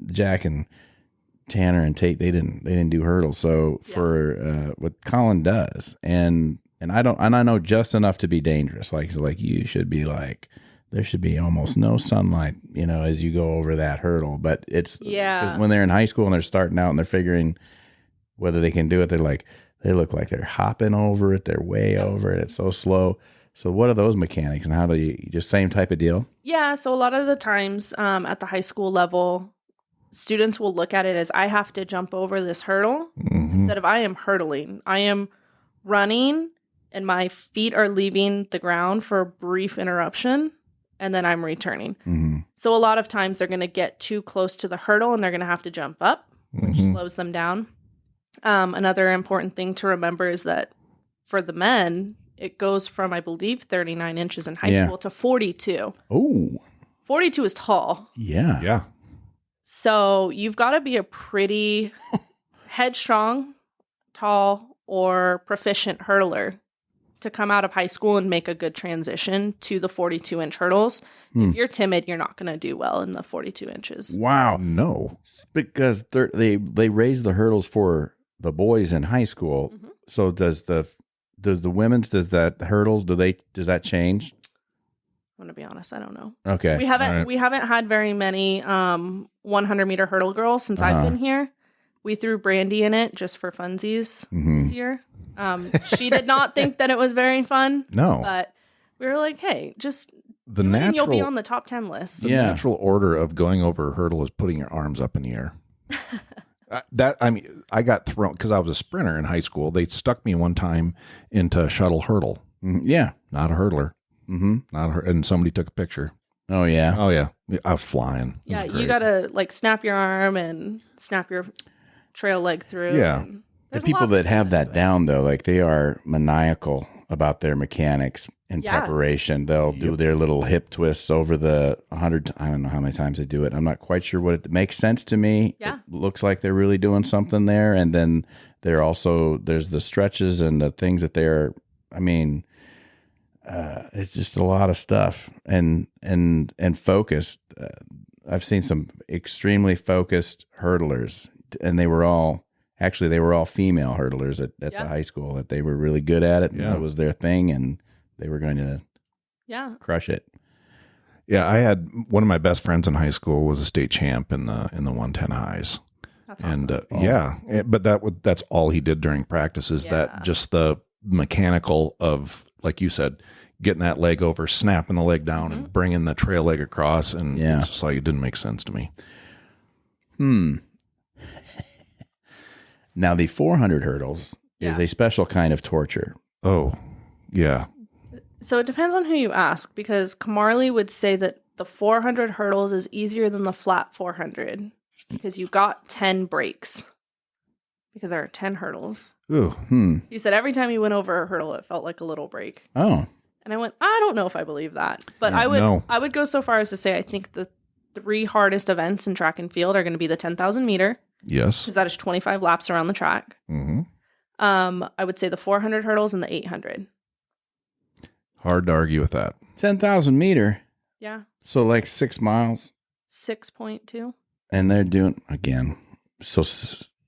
Jack and Tanner and Tate, they didn't do hurdles. So for what Colin does, and I know just enough to be dangerous. Like you should be like, there should be almost no sunlight, as you go over that hurdle. But it's 'cause when they're in high school and they're starting out and they're figuring whether they can do it, they look like they're hopping over it. They're way over it. It's so slow. So what are those mechanics, and how do you just same type of deal? Yeah. So a lot of the times at the high school level, students will look at it as I have to jump over this hurdle instead of I am hurdling. I am running and my feet are leaving the ground for a brief interruption and then I'm returning. So a lot of times they're going to get too close to the hurdle and they're going to have to jump up, which slows them down. Another important thing to remember is that for the men, it goes from, I believe, 39 inches in high school to 42. Oh, 42 is tall. yeah. Yeah. So you've got to be a pretty headstrong, tall, or proficient hurdler to come out of high school and make a good transition to the 42-inch hurdles. If you're timid, you're not going to do well in the 42 inches. Wow. No. Because they raise the hurdles for the boys in high school So does the women's, does that hurdles, does that change? I'm going to be honest, I don't know. Okay. We haven't had very many 100-meter hurdle girls since I've been here. We threw Brandy in it just for funsies this year. She did not think that it was very fun. No. But we were like, hey, just The do it and natural, you'll be on the top 10 list. the natural order of going over a hurdle is putting your arms up in the air. I got thrown because I was a sprinter in high school. They stuck me one time into a shuttle hurdle. Yeah. Not a hurdler. And somebody took a picture. Oh yeah. Oh yeah. I was flying. Yeah, you got to like snap your arm and snap your trail leg through. Yeah. The people that have that down though, like they are maniacal about their mechanics in preparation. They'll do their little hip twists over the 100. I don't know how many times they do it. I'm not quite sure what it makes sense to me. Yeah. It looks like they're really doing something there. And then there's the stretches and the things that they're, it's just a lot of stuff and focused. I've seen some extremely focused hurdlers, and they were all female hurdlers at the high school, that they were really good at it. And that was their thing, and they were going to crush it. Yeah, I had one of my best friends in high school was a state champ in the 110 highs. That's awesome. And but that's all he did during practice is that just the mechanical of, like you said, getting that leg over, snapping the leg down, and bringing the trail leg across, and it's just like it didn't make sense to me. Now the 400 hurdles is a special kind of torture. Oh, yeah. So it depends on who you ask, because Kamarli would say that the 400 hurdles is easier than the flat 400 because you got 10 breaks because there are 10 hurdles. Ooh. He said every time you went over a hurdle, it felt like a little break. Oh. And I went, I don't know if I believe that. But I would go so far as to say I think the 3 hardest events in track and field are going to be the 10,000 meter. Yes. Because that is 25 laps around the track. Mm-hmm. I would say the 400 hurdles and the 800. Hard to argue with that. 10,000 meter. Yeah. So like 6 miles. 6.2. And they're doing, again, so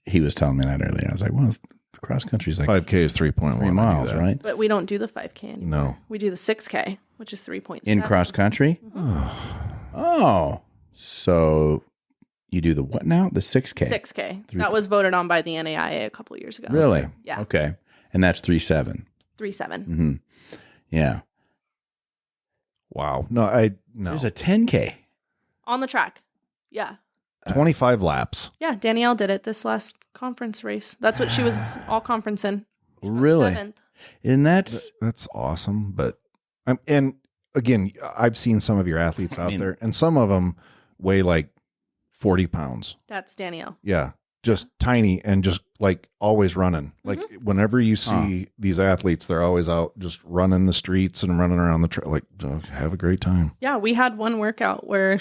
he was telling me that earlier. I was like, well, the cross country is like 5K is 3.1 miles, right? But we don't do the 5K anymore. No. We do the 6K, which is 3.7. In cross country? Mm-hmm. Oh. So you do the what now? The 6K? 6K. That was voted on by the NAIA a couple years ago. Really? Yeah. Okay. And that's 3.7. 3.7. Mm-hmm. Yeah. Wow. No. There's a 10K. On the track. Yeah. 25 laps. Yeah. Danielle did it this last conference race. That's what she was all conference in. Really? 7th. And that's awesome. But and again, I've seen some of your athletes out there, and some of them weigh like 40 pounds. That's Danielle. Yeah. Just tiny and just like always running. Like whenever you see these athletes, they're always out just running the streets and running around the trail. Like, have a great time. Yeah. We had one workout where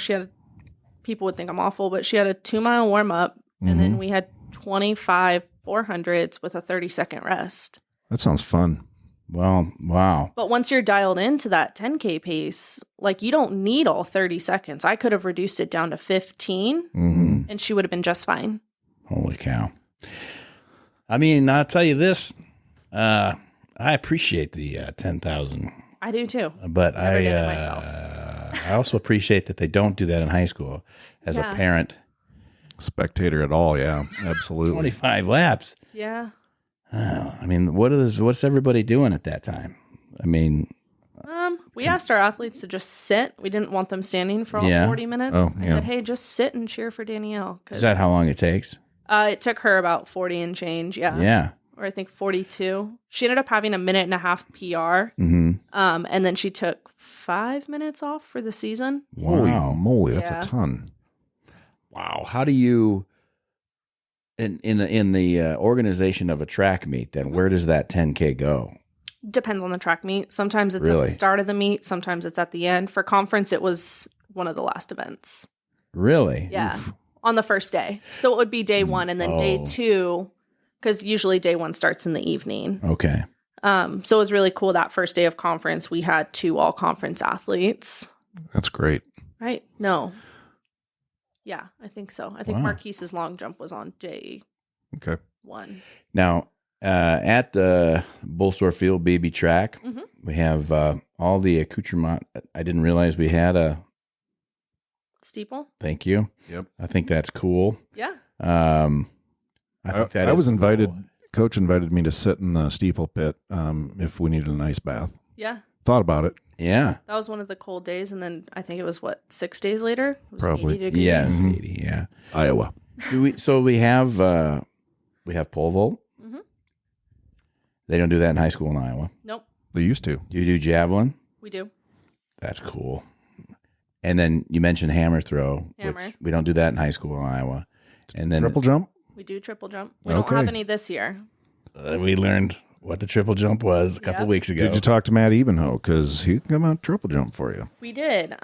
people would think I'm awful, but she had a 2-mile warm up, and then we had 25 400s with a 30-second rest. That sounds fun. Well, wow. But once you're dialed into that 10K pace, like you don't need all 30 seconds. I could have reduced it down to 15 and she would have been just fine. Holy cow. I mean, I'll tell you this. I appreciate the 10,000. I do too. But Never did it myself. I also appreciate that they don't do that in high school as a parent. Spectator at all. Yeah, absolutely. 25 laps. Yeah. I mean, what's everybody doing at that time? I mean, we asked our athletes to just sit. We didn't want them standing for all 40 minutes. I said, hey, just sit and cheer for Danielle. Is that how long it takes? It took her about 40 and change. Yeah. Yeah. Or I think 42. She ended up having a 1.5-minute PR. And then she took 5 minutes off for the season. Holy moly, that's a ton. Wow. How do you, in the organization of a track meet, then where does that 10K go? Depends on the track meet. Sometimes it's at the start of the meet. Sometimes it's at the end. For conference, it was one of the last events. Really? Yeah. Oof. On the first day. So it would be day 1 and then day 2, because usually day 1 starts in the evening. Okay. So it was really cool that first day of conference. We had 2 all-conference athletes. That's great. Right? No. Yeah, I think so. I think Marquise's long jump was on day 1. Now, At the Bullstor Field baby track, we have all the accoutrement. I didn't realize we had a Steeple. Thank you. Yep. I think that's cool. Yeah. I think that I is was invited. cool. Coach invited me to sit in the steeple pit if we needed an ice bath. Yeah. Thought about it. Yeah. That was one of the cold days, and then I think it was 6 days later. It was Probably. 80 degrees. Yes. 80, yeah. Iowa. So we have pole vault. Mhm. They don't do that in high school in Iowa. Nope. They used to. Do you do javelin? We do. That's cool. And then you mentioned hammer throw, Hammer. which we don't do that in high school in Iowa. And then Triple jump. We do triple jump. We don't Okay. have any this year. we learned what the triple jump was a couple Yep. weeks ago. Did you talk to Matt Evenhoe? Because he can come out triple jump for you. We did.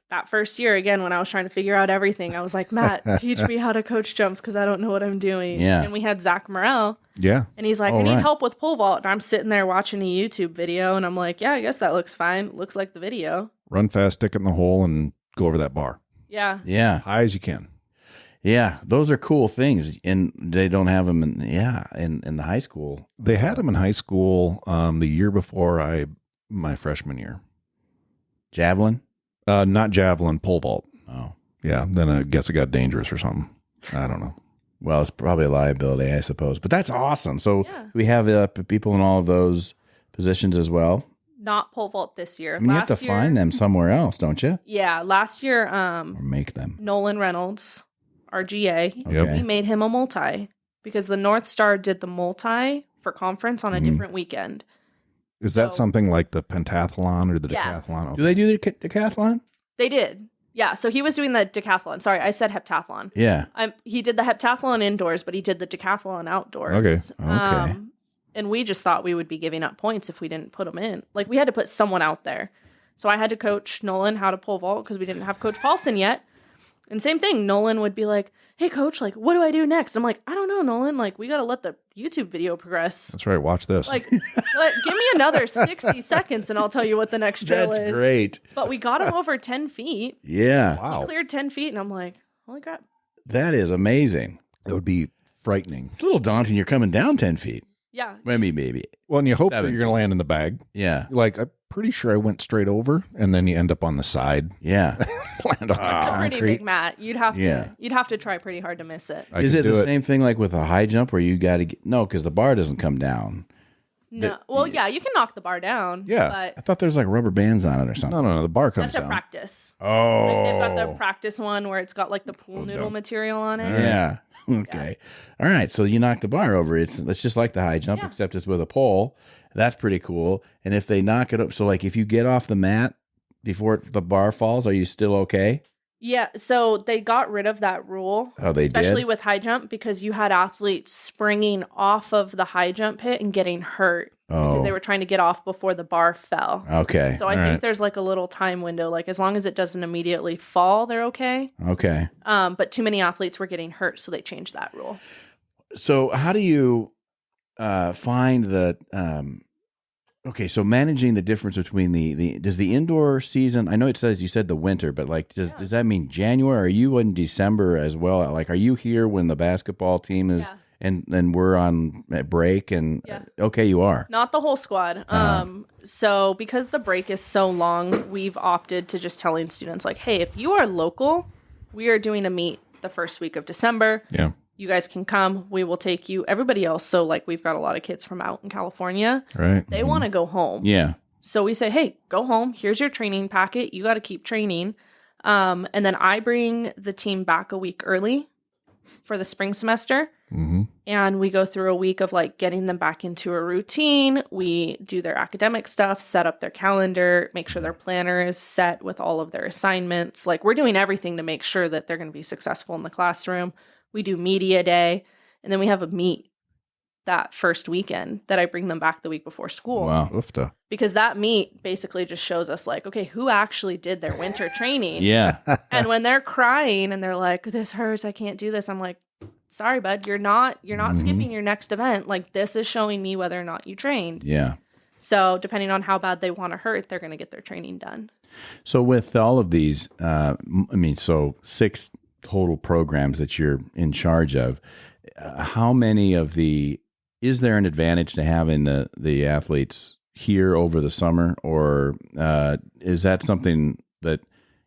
That first year, again, when I was trying to figure out everything, I was like, Matt, teach me how to coach jumps because I don't know what I'm doing. Yeah. And we had Zach Morrell, Yeah. and he's like, Oh, I need right. help with pole vault. And I'm sitting there watching a YouTube video, and I'm like, yeah, I guess that looks fine. Looks like the video. Run fast, stick it in the hole, and go over that bar. Yeah. Yeah. High as you can. Yeah. Those are cool things. And they don't have them in the high school. They had him in high school the year before my freshman year. Javelin? Not javelin, pole vault. Oh. Yeah. Then I guess it got dangerous or something. I don't know. Well, it's probably a liability, I suppose. But that's awesome. So Yeah. we have people in all of those positions as well. Not pole vault this year. I mean, you have to find them somewhere else, don't you? Yeah. Last year, Or make them. Nolan Reynolds, our GA, Okay. we made him a multi because the North Star did the multi for conference on a different weekend. Is that So- something like the pentathlon or the Yeah. decathlon? Do they do the decathlon? They did. Yeah. So he was doing the decathlon. Sorry, I said heptathlon. Yeah. He did the heptathlon indoors, but he did the decathlon outdoors. Okay. And we just thought we would be giving up points if we didn't put them in. Like, we had to put someone out there. So I had to coach Nolan how to pole vault because we didn't have Coach Paulson yet. And same thing, Nolan would be like, hey, coach, like, what do I do next? I'm like, I don't know, Nolan. Like, we got to let the YouTube video progress. That's right. Watch this. Like, give me another 60 seconds and I'll tell you what the next drill is. That's great. But we got him over 10 feet. Yeah. wow. Cleared 10 feet. And I'm like, holy crap. That is amazing. That would be frightening. It's a little daunting. You're coming down 10 feet. Yeah. Maybe. Well, and you hope that 7 you're going to land in the bag. Yeah. Like, I'm pretty sure I went straight over, and then you end up on the side. Yeah. Land on the It's a pretty concrete. big mat. You'd have to Yeah. try pretty hard to miss it. I Is can it do the same thing like with a high jump where you got to get, no, because the bar doesn't come down. No. Well, yeah, you can knock the bar down. Yeah. I But thought there's like rubber bands on it or something. No. The bar comes that's a down. practice. Oh. Like, they've got the practice one where it's got like the pool noodle material on it. Yeah. Okay. All right. So you knock the bar over. It's just like the high jump, Yeah. except it's with a pole. That's pretty cool. And if they knock it up, so like if you get off the mat before the bar falls, are you still okay? Yeah, so they got rid of that rule. Oh, they especially did? with high jump because you had athletes springing off of the high jump pit and getting hurt because Oh. they were trying to get off before the bar fell. Okay. So I think there's like a little time window. Like as long as it doesn't immediately fall, they're okay. Okay. But too many athletes were getting hurt, so they changed that rule. So how do you find the okay, so managing the difference between the does the indoor season, I know it says you said the winter, but like does that mean January? Are you in December as well? Like are you here when the basketball team is Yeah. and then we're on break and Yeah. okay, you are. Not the whole squad. So because the break is so long, we've opted to just telling students like, hey, if you are local, we are doing a meet the first week of December. Yeah. You guys can come. We will take you. Everybody else. So like we've got a lot of kids from out in California. Right. They want to go home. Yeah. So we say, hey, go home. Here's your training packet. You got to keep training. And then I bring the team back a week early for the spring semester. Mm-hmm. And we go through a week of like getting them back into a routine. We do their academic stuff, set up their calendar, make sure their planner is set with all of their assignments. Like we're doing everything to make sure that they're going to be successful in the classroom. We do media day, and then we have a meet that first weekend that I bring them back the week before school. Wow. Oofta. Because that meet basically just shows us like, okay, who actually did their winter training? Yeah. And when they're crying and they're like, this hurts, I can't do this. I'm like, sorry, bud, you're not skipping your next event. Like this is showing me whether or not you trained. Yeah. So depending on how bad they want to hurt, they're going to get their training done. So with all of these, so 6 total programs that you're in charge of, how many of the is there an advantage to having the athletes here over the summer, or is that something that,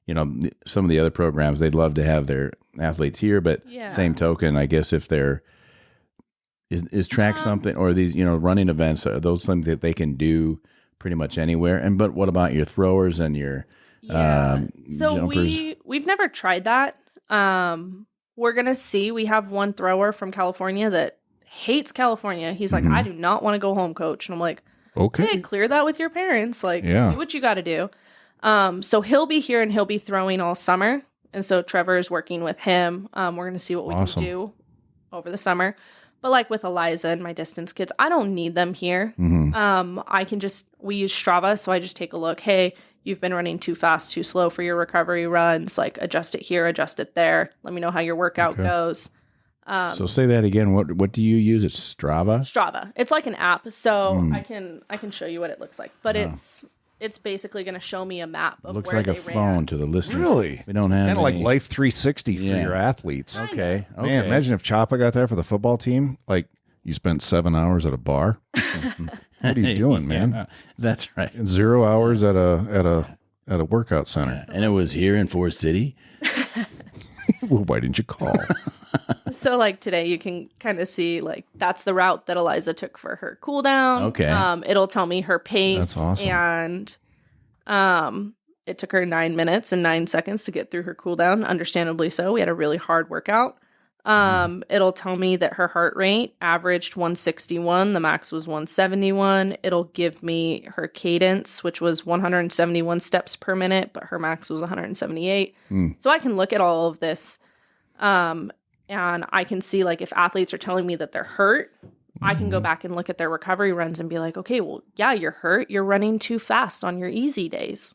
you know, some of the other programs, they'd love to have their athletes here, but same token, I guess if they're is track something, or these, you know, running events, are those things that they can do pretty much anywhere? And but what about your throwers and your so jumpers? we've never tried that. We're gonna see. We have one thrower from California that hates California. He's like, I do not want to go home, coach. And I'm like, Okay. hey, clear that with your parents. Like, Yeah. do what you got to do. So he'll be here and he'll be throwing all summer. And so Trevor is working with him. We're going to see what we can do over the summer. But like with Eliza and my distance kids, I don't need them here. I can just, we use Strava. So I just take a look. Hey, you've been running too fast, too slow for your recovery runs. Like adjust it here, adjust it there. Let me know how your workout goes. So say that again. What do you use? It's Strava? Strava. It's like an app. So I can show you what it looks like. But it's basically going to show me a map of Looks where like a they phone ran. to the listeners. Really? We don't have Kind of like any- Life 360 for your athletes. Okay. Man, imagine if Chapa got that for the football team. Like, you spent 7 hours at a bar. What are you doing, man? Yeah, that's right. 0 hours at a workout center. And it was here in Forest City. Well, why didn't you call? So like today you can kind of see like that's the route that Eliza took for her cool down. Okay. It'll tell me her pace. That's awesome. And it took her 9 minutes and 9 seconds to get through her cool down. Understandably so. We had a really hard workout. It'll tell me that her heart rate averaged 161. The max was 171. It'll give me her cadence, which was 171 steps per minute, but her max was 178. So I can look at all of this. And I can see like if athletes are telling me that they're hurt, I can go back and look at their recovery runs and be like, okay, well, yeah, you're hurt. You're running too fast on your easy days.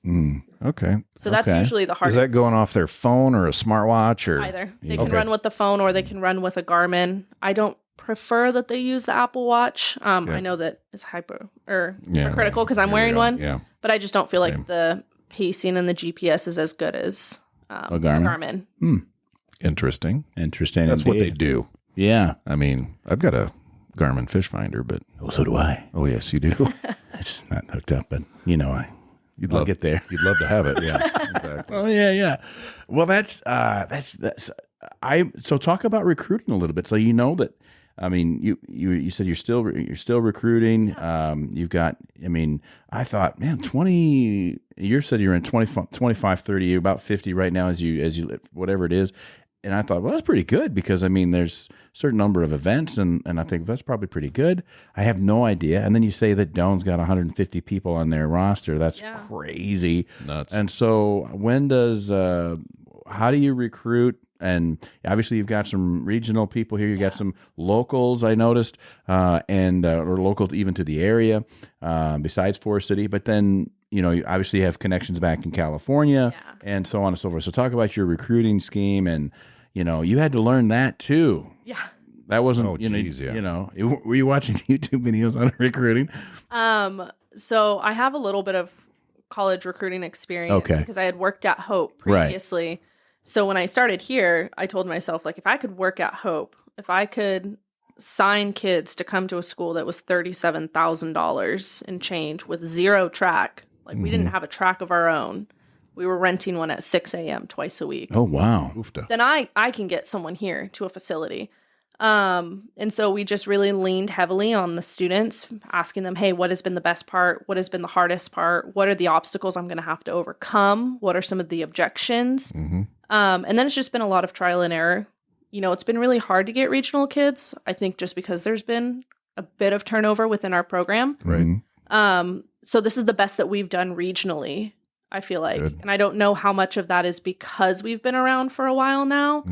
Okay. So that's usually the Is hardest. that going off their phone or a smartwatch or Either. They can run with the phone or they can run with a Garmin. I don't prefer that they use the Apple Watch. I know that is hypercritical because I'm wearing one. Yeah. But I just don't feel like the pacing and the GPS is as good as a Garmin. Interesting. Interesting. That's what they indeed. do. Yeah. I mean, I've got a Garmin fish finder, but Oh, so do I. oh yes, you do. It's not hooked up, but you know, You'd I'll love get there. You'd love to have it. Yeah. Exactly. Oh yeah. Well, that's so talk about recruiting a little bit. So you know that, I mean, you said you're still recruiting. You've got, I mean, I thought, man, 20. You said you're in 25, 30. You're about 50 right now as you whatever it is. And I thought, well, that's pretty good because I mean, there's a certain number of events, and I think that's probably pretty good. I have no idea. And then you say that Doan's got 150 people on their roster. That's crazy. It's nuts. And so when does how do you recruit? And obviously you've got some regional people here. You got some locals, I noticed, and or local even to the area, besides Forest City. But then, you know, you obviously have connections back in California and so on and so forth. So talk about your recruiting scheme, and you know, you had to learn that too. Yeah. That wasn't, Oh, geez, yeah. you know, were you watching YouTube videos on recruiting? So I have a little bit of college recruiting experience because I had worked at Hope previously. Right. So when I started here, I told myself, like, if I could work at Hope, if I could sign kids to come to a school that was $37,000 and change with zero track, like we didn't have a track of our own. We were renting one at 6 a.m. twice a week. Oh, wow. Oofta. Then I can get someone here to a facility. And so we just really leaned heavily on the students, asking them, hey, what has been the best part? What has been the hardest part? What are the obstacles I'm going to have to overcome? What are some of the objections? And then it's just been a lot of trial and error. You know, it's been really hard to get regional kids, I think just because there's been a bit of turnover within our program. Right. So this is the best that we've done regionally, I feel like. Good. And I don't know how much of that is because we've been around for a while now,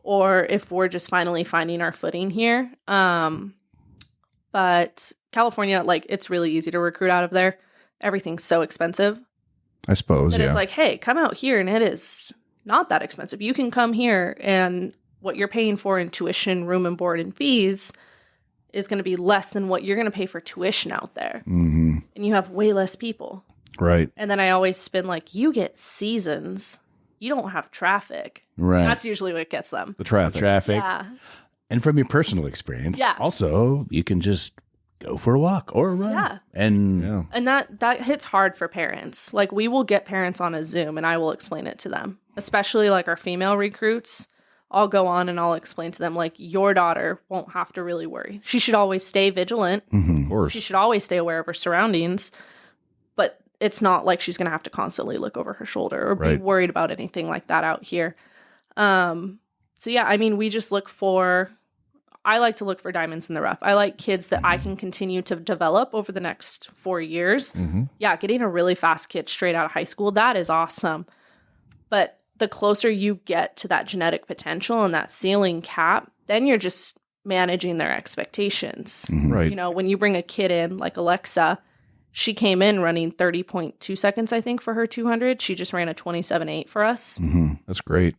or if we're just finally finding our footing here. But California, like, it's really easy to recruit out of there. Everything's so expensive I suppose. that Yeah. it's like, hey, come out here and it is not that expensive. You can come here and what you're paying for in tuition, room and board and fees is going to be less than what you're going to pay for tuition out there. And you have way less people. Right. And then I always spin like, you get seasons. You don't have traffic. Right. That's usually what gets them. The traffic. Traffic. Yeah. And from your personal experience, Yeah. also, you can just go for a walk or a run. Yeah. And And that hits hard for parents. Like, we will get parents on a Zoom and I will explain it to them, especially like our female recruits. I'll go on and I'll explain to them, like, your daughter won't have to really worry. She should always stay vigilant. Of course. She should always stay aware of her surroundings. But it's not like she's going to have to constantly look over her shoulder or be Right. worried about anything like that out here. So, yeah, I mean, we just I like to look for diamonds in the rough. I like kids that I can continue to develop over the next 4 years. Yeah, getting a really fast kid straight out of high school, that is awesome. But the closer you get to that genetic potential and that ceiling cap, then you're just managing their expectations. Right. You know, when you bring a kid in like Alexa, she came in running 30.2 seconds, I think, for her 200. She just ran a 27.8 for us. That's great.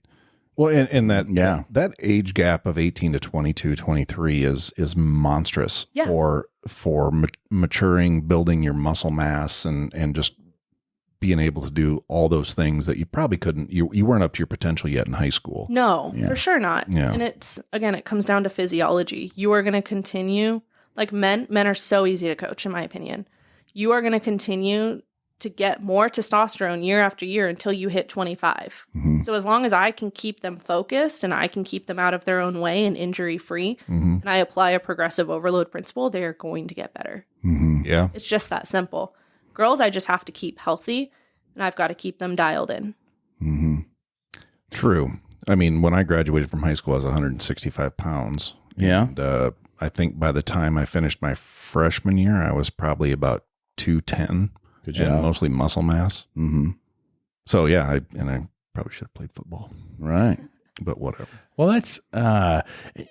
Well, and that Yeah. that age gap of 18 to 22, 23 is monstrous Yeah. for maturing, building your muscle mass, and just being able to do all those things that you probably couldn't. You weren't up to your potential yet in high school. No, Yeah. for sure not. Yeah. And it comes down to physiology. You are going to continue, like men are so easy to coach, in my opinion. You are going to continue to get more testosterone year after year until you hit 25. So as long as I can keep them focused and I can keep them out of their own way and injury free, and I apply a progressive overload principle, they are going to get better. Yeah. It's just that simple. Girls, I just have to keep healthy and I've got to keep them dialed in. True. I mean, when I graduated from high school, I was 165 pounds. Yeah. And I think by the time I finished my freshman year, I was probably about 210. Good And job. mostly muscle mass. So yeah, I probably should have played football, Right. but whatever. Well, that's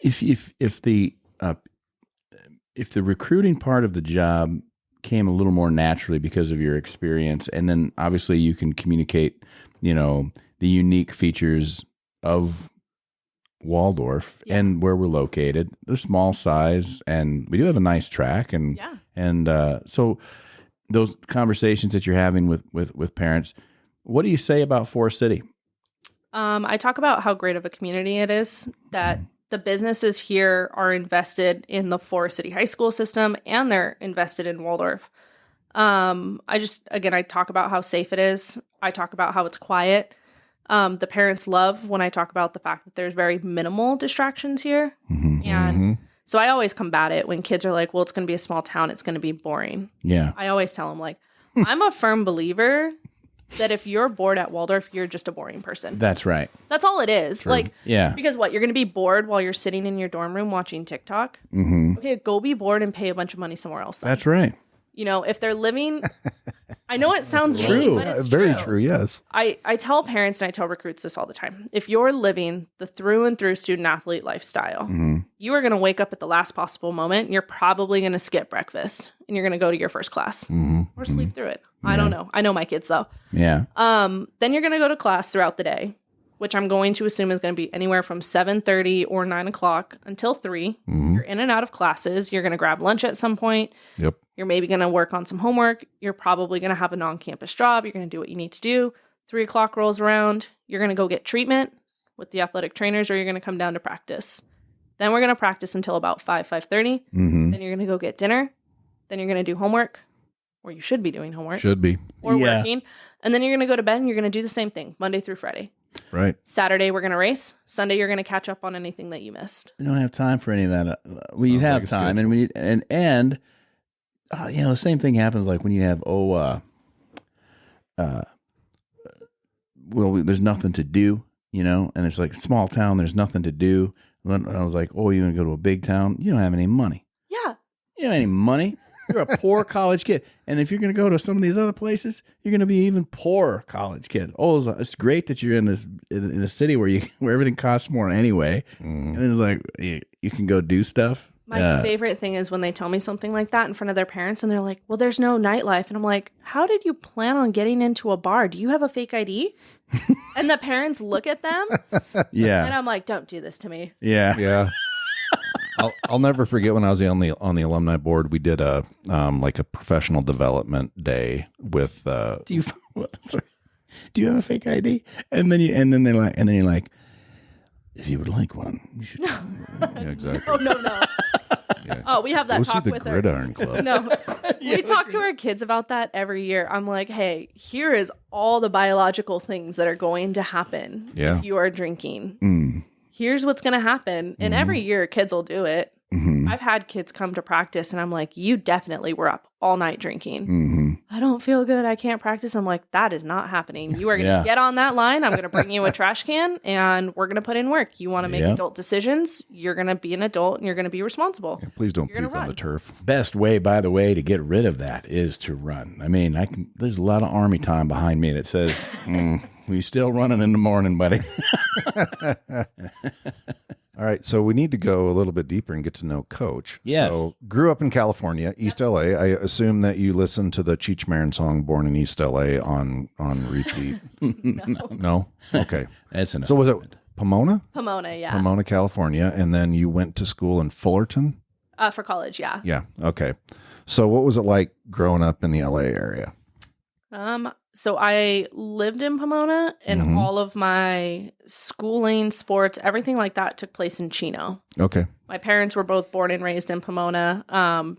if the recruiting part of the job came a little more naturally because of your experience, and then obviously you can communicate, the unique features of Waldorf and where we're located. They're small size, and we do have a nice track, and so those conversations that you're having with parents, what do you say about Forest City? I talk about how great of a community it is, that the businesses here are invested in the Forest City High School system and they're invested in Waldorf. I talk about how safe it is. I talk about how it's quiet. The parents love when I talk about the fact that there's very minimal distractions here. And so I always combat it when kids are like, well, it's going to be a small town. It's going to be boring. Yeah. I always tell them, like, I'm a firm believer that if you're bored at Waldorf, you're just a boring person. That's right. That's all it is. Like, Yeah. because what? You're going to be bored while you're sitting in your dorm room watching TikTok? Okay, go be bored and pay a bunch of money somewhere else then. That's right. If they're living... I know it sounds True. mean, but it's Very true. Yes. I tell parents and I tell recruits this all the time. If you're living the through and through student athlete lifestyle, you are going to wake up at the last possible moment. You're probably going to skip breakfast and you're going to go to your first class or sleep through it. I don't know. I know my kids though. Yeah. Then you're going to go to class throughout the day, which I'm going to assume is going to be anywhere from 7:30 or 9 o'clock until 3. You're in and out of classes. You're going to grab lunch at some point. Yep. You're maybe going to work on some homework. You're probably going to have a non-campus job. You're going to do what you need to do. 3 o'clock rolls around. You're going to go get treatment with the athletic trainers, or you're going to come down to practice. Then we're going to practice until about 5:30. Then you're going to go get dinner. Then you're going to do homework, or you should be doing homework. Should be. Or Yeah. working. And then you're going to go to bed and you're going to do the same thing Monday through Friday. Right. Saturday, we're going to race. Sunday, you're going to catch up on anything that you missed. We don't have time for any of that. We Sounds have like a time, and we need, and the same thing happens like when you have there's nothing to do, and it's like a small town. There's nothing to do. And I was like, oh, you're gonna go to a big town? You don't have any money. Yeah. You don't have any money. You're a poor college kid, and if you're gonna go to some of these other places, you're gonna be even poorer college kid. Oh, it's great that you're in a city where everything costs more anyway, and it's like you can go do stuff. My favorite thing is when they tell me something like that in front of their parents and they're like, well, there's no nightlife. And I'm like, how did you plan on getting into a bar? Do you have a fake ID? And the parents look at them and Yeah, I'm like, don't do this to me. yeah, Yeah. I'll never forget when I was on the alumni board. We did a professional development day with. Do you have a fake ID? And then you're like, if you would like one, you should. Yeah, exactly. Oh, no. Yeah. Oh, we have that Go talk see the with her. Gridiron Club. No, we talk to our kids about that every year. I'm like, hey, here is all the biological things that are going to happen Yeah. if you are drinking. Here's what's going to happen. And every year, kids will do it. I've had kids come to practice, and I'm like, you definitely were up all night drinking. I don't feel good. I can't practice. I'm like, that is not happening. You are going to get on that line. I'm going to bring you a trash can, and we're going to put in work. You want to make adult decisions. You're going to be an adult, and you're going to be responsible. Yeah, please don't You're gonna puke on the run. turf. Best way, by the way, to get rid of that is to run. I mean, there's a lot of Army time behind me that says, we still running in the morning, buddy. All right, so we need to go a little bit deeper and get to know Coach. Yes. So, grew up in California, East LA. I assume that you listened to the Cheech Marin song "Born in East LA" on repeat. No. Okay. That's an So was it Pomona, Pomona, yeah. Pomona, California, and then you went to school in Fullerton? For college, yeah. Yeah. Okay. So, what was it like growing up in the LA area? So I lived in Pomona, and all of my schooling, sports, everything like that took place in Chino. Okay. My parents were both born and raised in Pomona.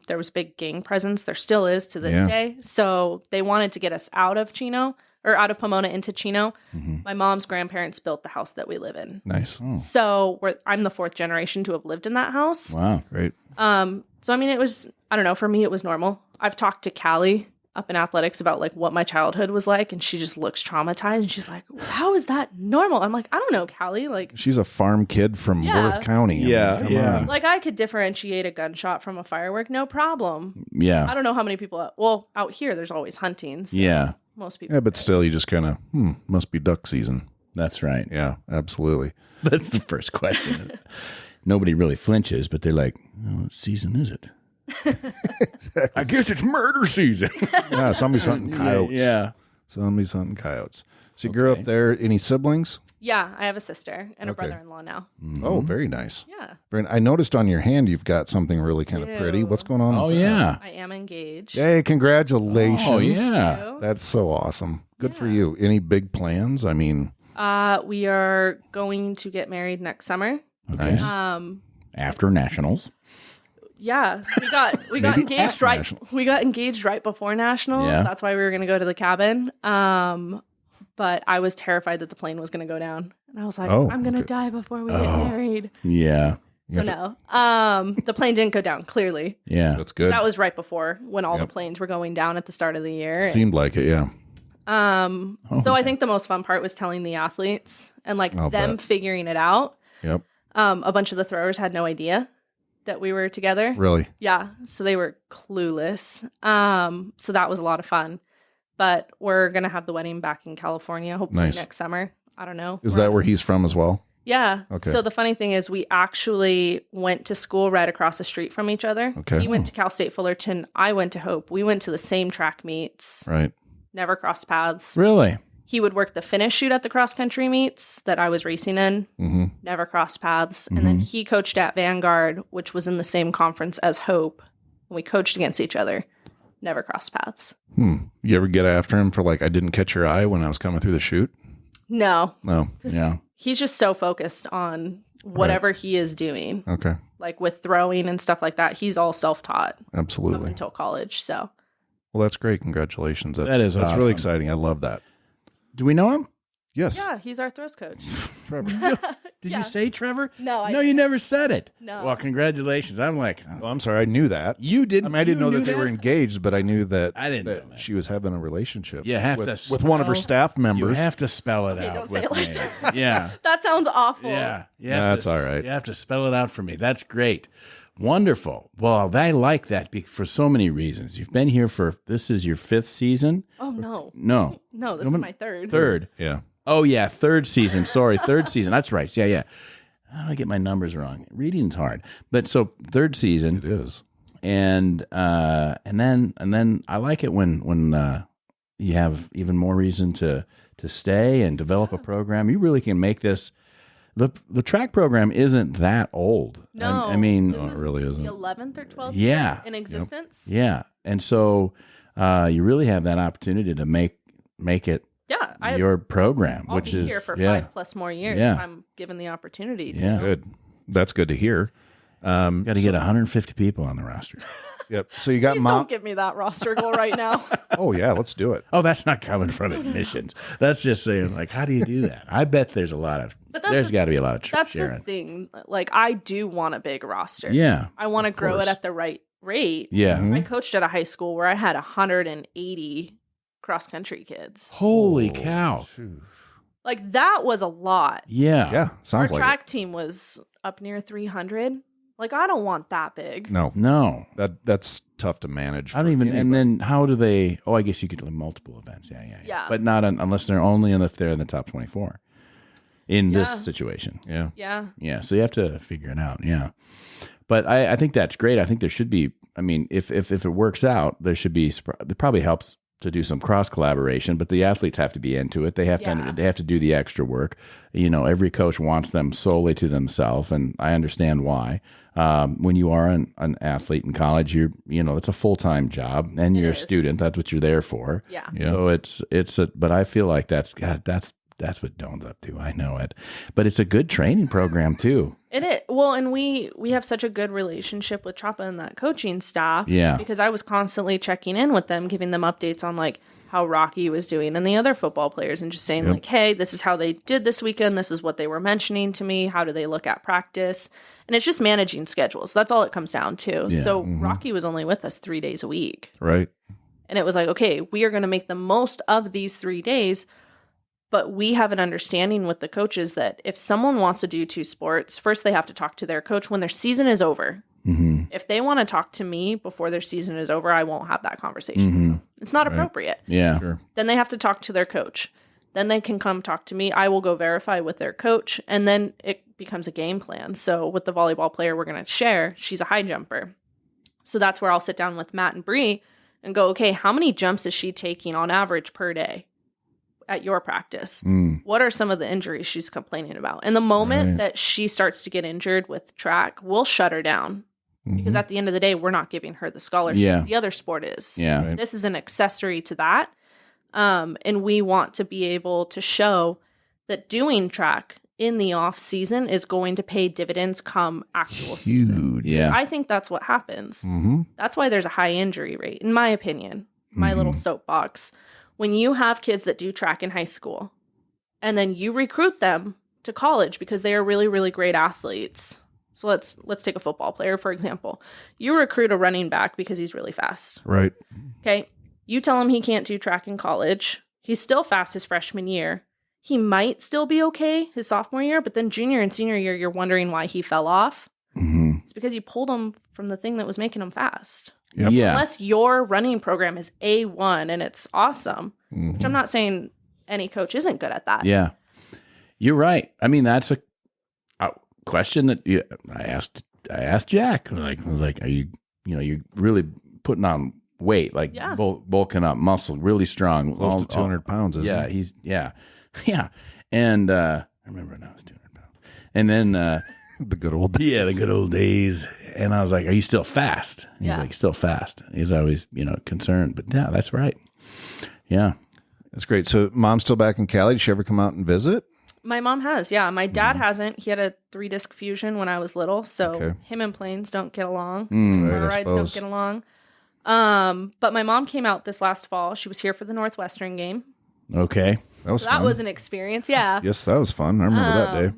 There was a big gang presence. There still is to this day. So they wanted to get us out of Chino, or out of Pomona into Chino. My mom's grandparents built the house that we live in. Nice. So I'm the fourth generation to have lived in that house. Wow. Great. So I mean, it was, I don't know, for me it was normal. I've talked to Callie up in athletics about like what my childhood was like, and she just looks traumatized, and she's like, how is that normal? I'm like, I don't know, Callie. Like, She's a farm kid from Worth County. Come on. like I could differentiate a gunshot from a firework, no problem. Yeah. I don't know how many people, out here there's always hunting. So Yeah. most people. Yeah, but still, you just kind of, must be duck season. That's right. Yeah, absolutely. That's the first question. Nobody really flinches, but they're like, what season is it? I guess it's murder season. Yeah, somebody's hunting coyotes. Yeah. Somebody's hunting coyotes. So you grew up there. Any siblings? Yeah, I have a sister and a Okay. brother-in-law now. Oh, very nice. Yeah, Brent, I noticed on your hand you've got something really kind of pretty. Ew. What's going on? Oh, with that? yeah. I am engaged. Yay, congratulations. Oh, yeah. That's so awesome. Good for you. Any big plans? I mean, We are going to get married next summer. Okay. nice. After nationals. Yeah, we got Maybe engaged at right. nationals. We got engaged right before nationals. Yeah. That's why we were going to go to the cabin. But I was terrified that the plane was going to go down, and I was like, Oh, I'm going to okay. die before we get married. Yeah. So no, the plane didn't go down. Clearly, Yeah. That's good. that was right before when all Yep. the planes were going down at the start of the year. Seemed like it, yeah. So I think the most fun part was telling the athletes and like I'll them bet. figuring it out. Yep. A bunch of the throwers had no idea that we were together. Really? Yeah, so they were clueless. So that was a lot of fun. But we're gonna have the wedding back in California, hopefully Nice. next summer. I don't know. Is that where he's from as well? Yeah. Okay. So the funny thing is, we actually went to school right across the street from each other. Okay. He went to Cal State Fullerton. I went to Hope. We went to the same track meets. Right. Never crossed paths. Really? He would work the finish shoot at the cross country meets that I was racing in. Mm-hmm. Never crossed paths. And then he coached at Vanguard, which was in the same conference as Hope. We coached against each other. Never crossed paths. You ever get after him for like, I didn't catch your eye when I was coming through the chute? No. No. 'Cause Yeah. He's just so focused on whatever he is doing, Okay. like with throwing and stuff like that. He's all self-taught up Absolutely. until college. So Well, that's great. Congratulations. That's That is That's awesome. really exciting. I love that. Do we know him? Yes. yeah, he's our throws coach. Trevor. Did Yeah. you say Trevor? No, I No, you never said it. No. Well, congratulations. I'm like, Well, I'm sorry. I knew that. you didn't. I mean, I didn't you know knew that they were engaged, but I knew that, I didn't that know that. she was having a relationship You have with, to with one of her spell- staff You members. have to spell it Okay, out don't say with it like me. Yeah. That sounds awful. Yeah. You have That's to, all right. You have to spell it out for me. That's great. Wonderful. Well, I like that for so many reasons. You've been here this is your 5th season? Oh, no. No. No, this is my third. Third. Yeah. Oh, yeah. 3rd season. Sorry. 3rd season. That's right. Yeah. How do I get my numbers wrong? Reading's hard. But so 3rd season. It is. And then I like it when you have even more reason to stay and develop a program. You really can make this. The track program isn't that old. No. I mean, this No, it is really isn't. the 11th or 12th Yeah. year in existence. yeah. And so you really have that opportunity to make it Yeah, your program, I'll which be is here for 5+ more years if I'm given the opportunity to. Yeah. Good. That's good to hear. Got to get 150 people on the roster. Yep. So you got Please mom. don't give me that roster goal right now. Oh yeah, let's do it. Oh, that's not coming from admissions. That's just saying, like, how do you do that? I bet there's a lot of. But There's got to be a lot of That's sharing. the thing. Like, I do want a big roster. Yeah. I want to grow course. it at the right rate. Yeah. Mhm. I coached at a high school where I had 180 cross country kids. Holy cow. Shoot. Like, that was a lot. Yeah. Yeah, Our sounds like track team was up near 300. Like, I don't want that big. it. No, No. that's tough to manage. I don't for even. anybody. And then how do they? Oh, I guess you could do multiple events. Yeah. But not unless they're only if they're in the top 24 in Yeah. this situation. Yeah. Yeah. Yeah. So you have to figure it out. Yeah. But I think that's great. I think there should be. I mean, if it works out, there should be. It probably helps to do some cross collaboration, but the athletes have to be into it. They have Yeah. to. They have to do the extra work. You know, every coach wants them solely to themselves, and I understand why. When you are an athlete in college, it's a full-time job, and you're a is. student. That's what you're there for. Yeah. Yeah. So but I feel like that's what Dawn's up to. I know it, but it's a good training program too. It is. Well, and we have such a good relationship with Choppa and that coaching staff. Yeah. Because I was constantly checking in with them, giving them updates on like how Rocky was doing and the other football players, and just saying like, hey, this is how they did this weekend. This is what they were mentioning to me. How do they look at practice? And it's just managing schedules. That's all it comes down to. Yeah. So Rocky was only with us 3 days a week. Right. And it was like, okay, we are going to make the most of these 3 days. But we have an understanding with the coaches that if someone wants to do 2 sports, first they have to talk to their coach when their season is over. Mm-hmm. If they want to talk to me before their season is over, I won't have that conversation. It's not appropriate. Yeah. Sure. Then they have to talk to their coach. Then they can come talk to me. I will go verify with their coach. And then it becomes a game plan. So with the volleyball player we're going to share, she's a high jumper. So that's where I'll sit down with Matt and Bree and go, okay, how many jumps is she taking on average per day at your practice? What are some of the injuries she's complaining about? And the moment that she starts to get injured with track, we'll shut her down. Because at the end of the day, we're not giving her the scholarship. Yeah. The other sport is. Yeah. Right. This is an accessory to that. And we want to be able to show that doing track in the off season is going to pay dividends come actual season. Yeah. I think that's what happens. Mm-hmm. That's why there's a high injury rate, in my opinion, my little soapbox. When you have kids that do track in high school and then you recruit them to college because they are really, really great athletes. So let's take a football player, for example. You recruit a running back because he's really fast. Right. Okay. You tell him he can't do track in college. He's still fast his freshman year. He might still be okay his sophomore year, but then junior and senior year, you're wondering why he fell off. Mm-hmm. It's because you pulled him from the thing that was making him fast. Yep. Yeah. Unless your running program is A1 and it's awesome, which I'm not saying any coach isn't good at that. Yeah. You're right. I mean, that's a question that I asked Jack. I was like, are you really putting on weight, like Yeah. bulking up muscle, really strong, Close to 200 pounds, isn't Yeah, it? he's yeah. And I remember when I was 200 pounds, and then The good old days. yeah, the good old days. And I was like, "Are you still fast?" He's Yeah. like, "Still fast." He's always concerned, but yeah, that's right. Yeah. That's great. So mom's still back in Cali. Did she ever come out and visit? My mom has, yeah. My dad hasn't. He had a 3-disc fusion when I was little, so Okay. him and planes don't get along. Right, Car I rides suppose. don't get along. But my mom came out this last fall. She was here for the Northwestern game. Okay. That was So that fun. was an experience, yeah. Yes, that was fun. I remember that day.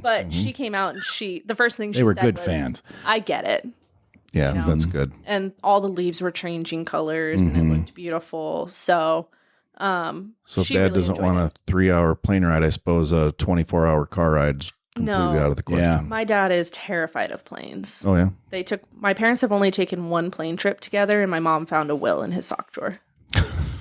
But she came out and the first thing she They were said good was, fans. I get it. Yeah, know. that's good. And all the leaves were changing colors and it looked beautiful. So, So if she dad really doesn't enjoyed want a 3-hour plane ride, I suppose a 24-hour car ride's completely No. out of the question. Yeah. My dad is terrified of planes. Oh, yeah. My parents have only taken one plane trip together, and my mom found a will in his sock drawer.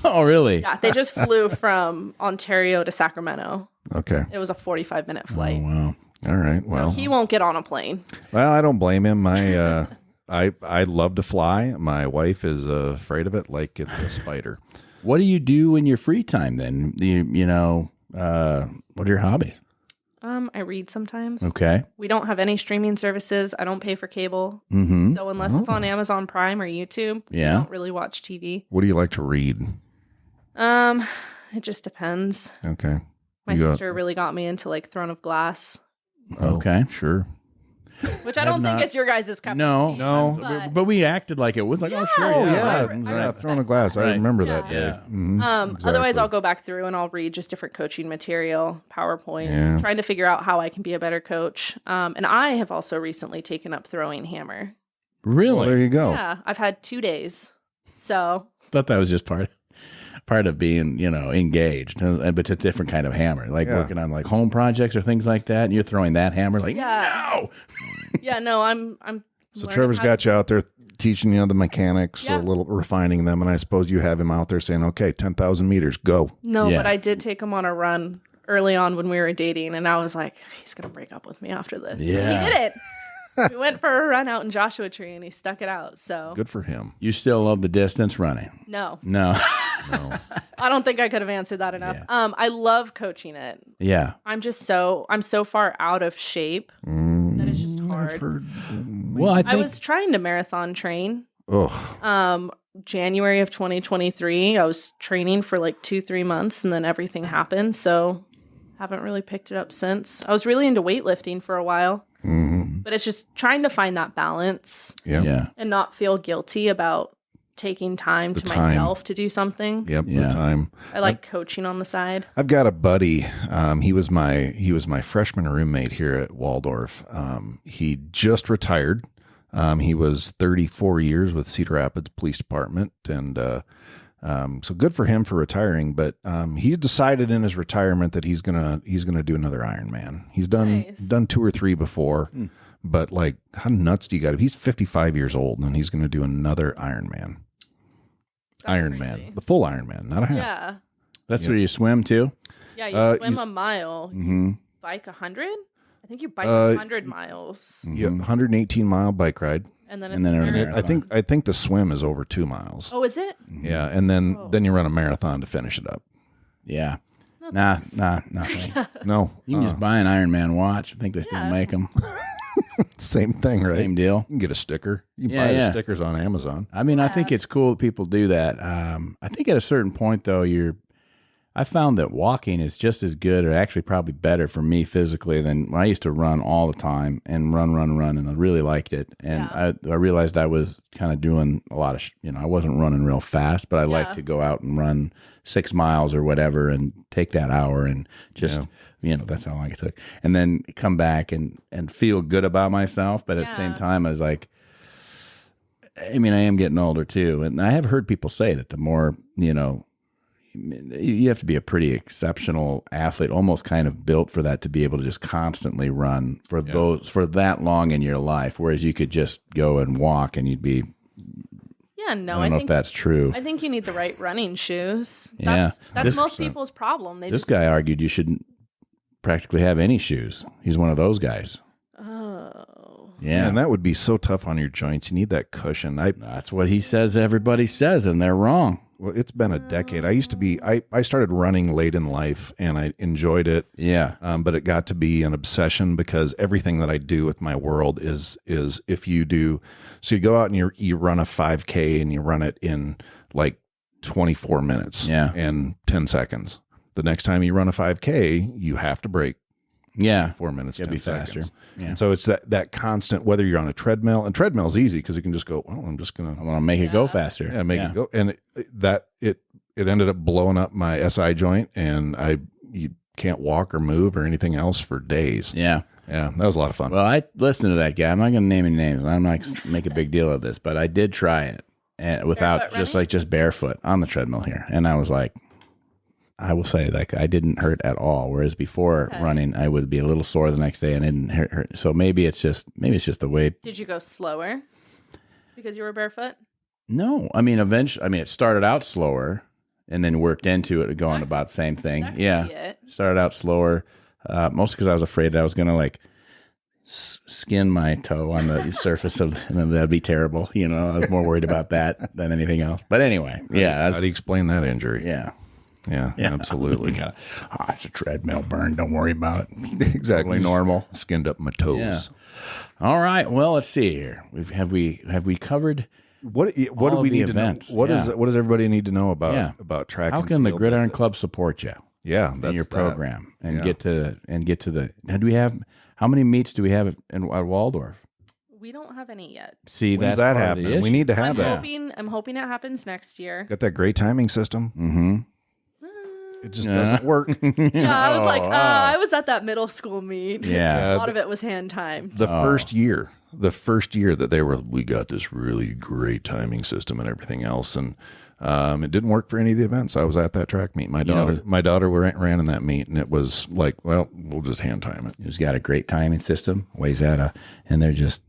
Oh, really? Yeah, they just flew from Ontario to Sacramento. Okay. It was a 45-minute flight. Wow. All right. Well, So he won't get on a plane. well, I don't blame him. I love to fly. My wife is afraid of it like it's a spider. What do you do in your free time then? What are your hobbies? I read sometimes. Okay. We don't have any streaming services. I don't pay for cable. Mm-hmm. So unless it's on Amazon Prime or YouTube, Yeah. I don't really watch TV. What do you like to read? It just depends. Okay. My You got- sister really got me into like Throne of Glass, Oh, Okay. Sure. which I don't think is your guys' cup No, of tea. No. but we acted like it was like, oh, sure. Oh, Yeah, yeah. I Yeah, respect Throne of Glass. I Right. remember that Yeah. day. Yeah. Mhm. Otherwise, Exactly. I'll go back through and I'll read just different coaching material, PowerPoints, Yeah. trying to figure out how I can be a better coach. And I have also recently taken up throwing hammer. Really? Well, there you go. Yeah, I've had 2 days. So Thought that was just part of being, engaged, but it's a different kind of hammer, like Yeah. working on like home projects or things like that. And you're throwing that hammer, like, Yeah. no. yeah, no, I'm. So learning Trevor's how got you out there teaching you the mechanics, Yeah. a little refining them, and I suppose you have him out there saying, "Okay, 10,000 meters, go." No, Yeah. but I did take him on a run early on when we were dating, and I was like, he's gonna break up with me after this. Yeah. He did it. We went for a run out in Joshua Tree, and he stuck it out. So Good for him. You still love the distance running? no, No. I don't think I could have answered that enough. Yeah. I love coaching it. Yeah. I'm so far out of shape that it's just hard. Well, I think I was trying to marathon train. Oh, January of 2023. I was training for like 2-3 months, and then everything happened. So haven't really picked it up since. I was really into weightlifting for a while, but it's just trying to find that balance yeah. yeah. and not feel guilty about taking time The to time. myself to do something. Yep. Yeah. The time. I like coaching on the side. I've got a buddy. He was my freshman roommate here at Waldorf. He just retired. He was 34 years with Cedar Rapids Police Department, and so good for him for retiring. But he's decided in his retirement that he's gonna do another Ironman. He's done Nice. 2 or 3 before, but like, how nuts do you got? He's 55 years old, and he's gonna do another Ironman. That's Ironman, crazy. the full Ironman, not a half. Yeah. That's where you swim too? Yeah, you swim you- a mile, Mm-hmm. bike 100. I think you bike Uh, 100 miles, Yeah, 118-mile bike ride. and then it's and then a a marathon. marathon. I think the swim is over 2 miles. Oh, is it? Yeah, and then Oh. you run a marathon to finish it up. Yeah. No, Nah, thanks. no thanks. No, You can just buy an Iron Man watch. I think they still Yeah. make them. same thing, right? Same deal. You can get a sticker. You can Yeah, buy yeah. the stickers on Amazon. I mean, I Yeah. think it's cool that people do that. I think at a certain point, though, I found that walking is just as good, or actually probably better for me physically than when I used to run all the time and run, and I really liked it. And Yeah. I realized I was kind of doing a lot of, I wasn't running real fast, but I like Yeah. to go out and run 6 miles or whatever and take that hour and just, that's how long it took. And then come back and feel good about myself. But at the same Yeah. time, I was like, I am getting older too. And I have heard people say that the more, you have to be a pretty exceptional athlete, almost kind of built for that, to be able to just constantly run for that long in your life. Whereas you could just go and walk and you'd be, Yeah, no, I don't know if that's true. I think you need the right running shoes. Yeah. That's This- most people's problem. They This just guy argued you shouldn't practically have any shoes. He's one of those guys. oh. Yeah. And that would be so tough on your joints. You need that cushion. That's what he says everybody says, and they're wrong. Well, it's been a decade. I started running late in life, and I enjoyed it. Yeah. But it got to be an obsession because everything that I do with my world is if you do, so you go out and you run a 5K and you run it in like 24 minutes and 10 seconds. The next time you run a 5K, you have to break Yeah. 4 minutes, Gotta 10 be faster. seconds. Yeah. And so it's that constant, whether you're on a treadmill, and treadmill's easy because you can just go, well, I'm just going I want to make it go faster. make it go. And it ended up blowing up my SI joint, and you can't walk or move or anything else for days. Yeah. Yeah, that was a lot of fun. Well, I listened to that guy. I'm not going to name any names. I'm not going to make a big deal of this, but I did try it and without Barefoot just barefoot on the treadmill here. And I was like, I will say, like, I didn't hurt at all. Whereas before running, I would be a little sore the next day and it didn't hurt. So maybe it's just the way. Did you go slower because you were barefoot? No, eventually, it started out slower and then worked into it going about the same thing. That could Yeah. be it. Started out slower, mostly because I was afraid that I was going to like skin my toe on the surface of, and then that'd be terrible. I was more worried about that than anything else. But anyway, How do you explain that injury? yeah. Yeah, absolutely. It's a treadmill burn. Don't worry about it. Exactly. Totally normal. Skinned up my toes. Yeah. All right. Well, let's see here. Have we covered What do all we the need events. to know? What does everybody need to know about Yeah. about track? How and can the field? Gridiron Club support you Yeah, in that's your that. program and Yeah. get to the? Now, do we have how many meets do we have at Waldorf? We don't have any yet. See, When's that's that part of the happening? We issue. need to have that. I'm hoping it happens next year. Got that great timing system. Mm-hmm. It just doesn't work. Yeah, I was like, Oh, I was at that middle school meet. Yeah. A lot of it was hand timed. The first year that we got this really great timing system and everything else, and it didn't work for any of the events. I was at that track meet. My daughter ran in that meet, and it was like, well, we'll just hand time it. Who's got a great timing system? Wayzata, and they're just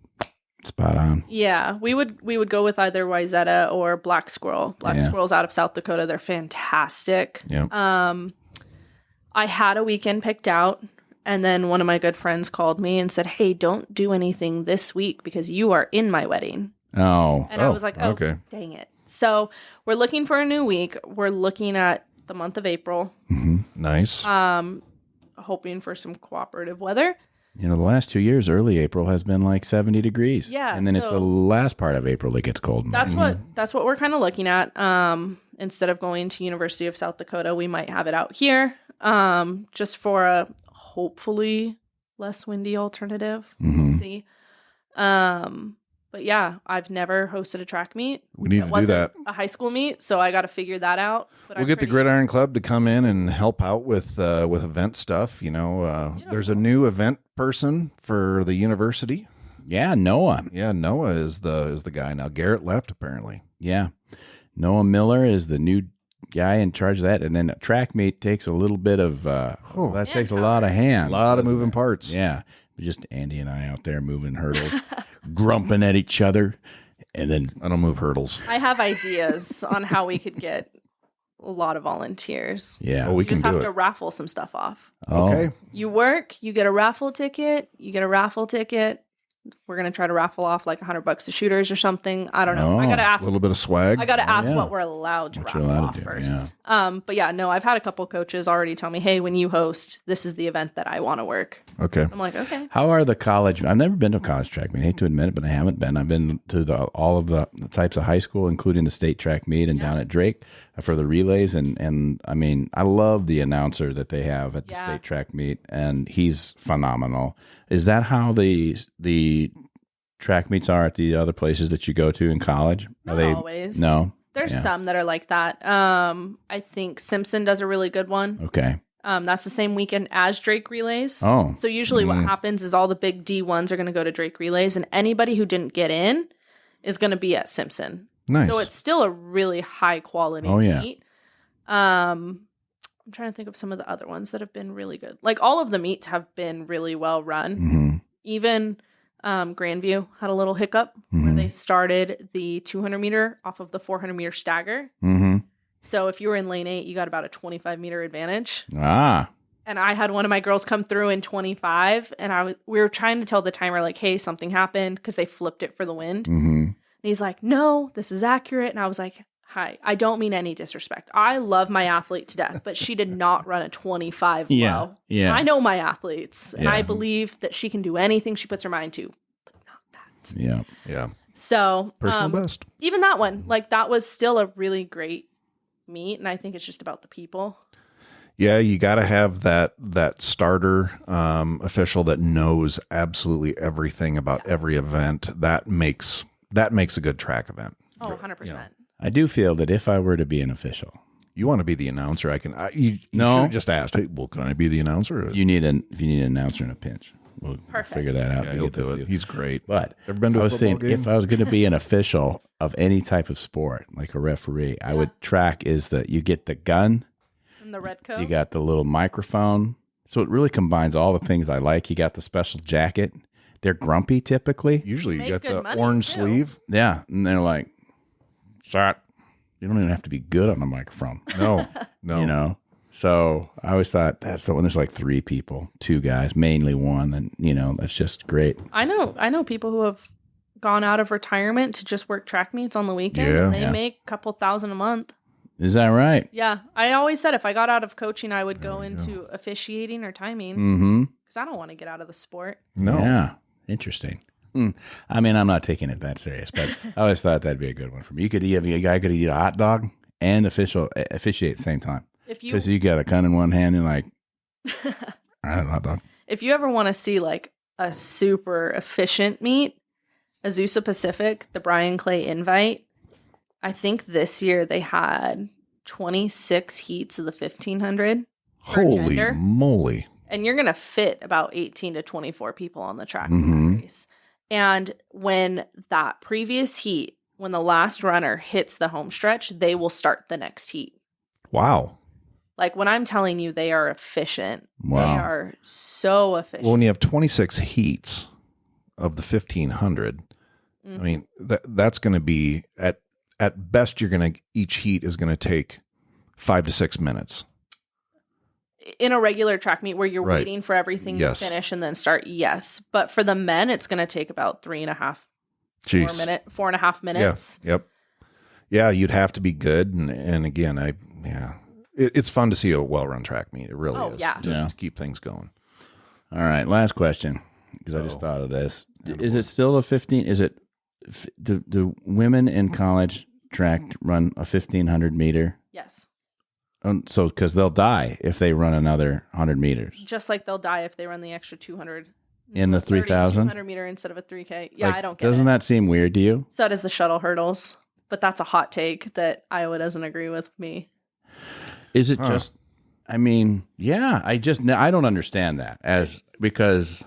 spot on. Yeah, we would go with either Wayzata or Black Squirrel. Black Squirrel's out of South Dakota. They're fantastic. Yeah. I had a weekend picked out, and then one of my good friends called me and said, "Hey, don't do anything this week because you are in my wedding." Oh, And I was like, "Oh, okay. dang it!" So we're looking for a new week. We're looking at the month of April, Nice. hoping for some cooperative weather. the last 2 years, early April has been like 70 degrees. Yeah, and then it's so- the last part of April that gets cold. That's what we're kind of looking at. Instead of going to University of South Dakota, we might have it out here, just for a hopefully less windy alternative. We'll see. But yeah, I've never hosted a track meet. We need to do that. A high school meet, so I got to figure that out. But We'll get the Gridiron Club to come in and help out with event stuff. There's a new event person for the university. Yeah, Noah. Yeah, Noah is the guy now. Garrett left apparently. Yeah. Noah Miller is the new guy in charge of that. And then a track meet takes a little bit of, takes a lot of hands. A lot of doesn't moving it? parts. Yeah. Just Andy and I out there moving hurdles, grumping at each other. And then, I don't move hurdles. I have ideas on how we could get a lot of volunteers. yeah. Oh, we You can just do have it. to raffle some stuff off. Okay. You work, you get a raffle ticket. We're going to try to raffle off like $100 to shooters or something. I don't know. I got to A ask. little bit of swag. I got to ask yeah. what we're allowed to What you're raffle allowed off to do, first. But yeah, no, I've had a couple coaches already tell me, hey, when you host, this is the event that I want to work. Okay. I'm like, okay. How are the college? I've never been to a college track meet. I hate to admit it, but I haven't been. I've been to all of the types of high school, including the state track meet and down at Drake for the relays. And I mean, I love the announcer that they have at the state track meet, and he's phenomenal. Is that how the track meets are at the other places that you go to in college? Not Are they always. No. There's Yeah. some that are like that. I think Simpson does a really good one. Okay. That's the same weekend as Drake relays. Oh. So usually what happens is all the big D1s are going to go to Drake relays, and anybody who didn't get in is going to be at Simpson. Nice. So it's still a really high quality meet. I'm trying to think of some of the other ones that have been really good. Like all of the meets have been really well run. Mm-hmm. Even Grandview had a little hiccup where they started the 200 meter off of the 400 meter stagger. Mm-hmm. So if you were in lane 8, you got about a 25 meter advantage. Ah. And I had one of my girls come through in 25, and we were trying to tell the timer, like, hey, something happened because they flipped it for the wind. Mm-hmm. And he's like, no, this is accurate. And I was like, hi, I don't mean any disrespect. I love my athlete to death, but she did not run a 25 Yeah, low. yeah. I know my athletes, and Yeah. I believe that she can do anything she puts her mind to, but not that. Yeah. Yeah. So Personal best. even that one, like that was still a really great meet. And I think it's just about the people. Yeah, you got to have that starter official that knows absolutely everything about every event. That makes a good track event. Oh, 100%. I do feel that if I were to be an official, You want to be the announcer? You No. should have just asked. Hey, well, can I be the announcer? if you need an announcer in a pinch, we'll Perfect. figure that out. Yeah, to he'll get this do it. deal. He's great. But Ever been to I a was football saying, game? if I was going to be an official of any type of sport, like a referee, I would track is that you get the gun, And the red coat. you got the little microphone. So it really combines all the things I like. You got the special jacket. They're grumpy typically. Usually you Make got good the money, orange too. sleeve. Yeah. And they're like, shot. You don't even have to be good on the microphone. No, no. You know? So I always thought that's the one. There's like 3 people, 2 guys, mainly one. And, that's just great. I know people who have gone out of retirement to just work track meets on the weekend. Yeah. And they Yeah. make a couple thousand a month. Is that right? Yeah. I always said if I got out of coaching, I would go into officiating or timing Mm-hmm. because I don't want to get out of the sport. No. Yeah. Interesting. I mean, I'm not taking it that serious, but I always thought that'd be a good one for me. You could have a guy could eat a hot dog and officiate at the same time. Because you got a gun in one hand and like, I had a hot dog. If you ever want to see like a super efficient meet, Azusa Pacific, the Brian Clay Invite, I think this year they had 26 heats of the 1500. Holy moly. And you're going to fit about 18 to 24 people on the track in that race. And when that previous heat, when the last runner hits the home stretch, they will start the next heat. Wow. Like when I'm telling you they are efficient, Wow. they are so efficient. Well, when you have 26 heats of the 1500, I mean, that's going to be at best, each heat is going to take 5 to 6 minutes. In a regular track meet where you're Right. waiting for everything to finish and then start, yes. But for the men, it's going to take about 4.5 minutes. Yeah. Yep. Yeah, you'd have to be good. And again, it's fun to see a well-run track meet. It really is. Yeah. To keep things going. All right, last question, because I just thought of this. Is it still a 15? Is it, do women in college track run a 1,500 meter? Yes. So, because they'll die if they run another 100 meters. Just like they'll die if they run the extra 200. In the 3,000? 200 meter instead of a 3K. Yeah, Like, I don't get doesn't it. that seem weird to you? So does the shuttle hurdles. But that's a hot take that Iowa doesn't agree with me. Is it just, I mean, yeah, I don't understand that because.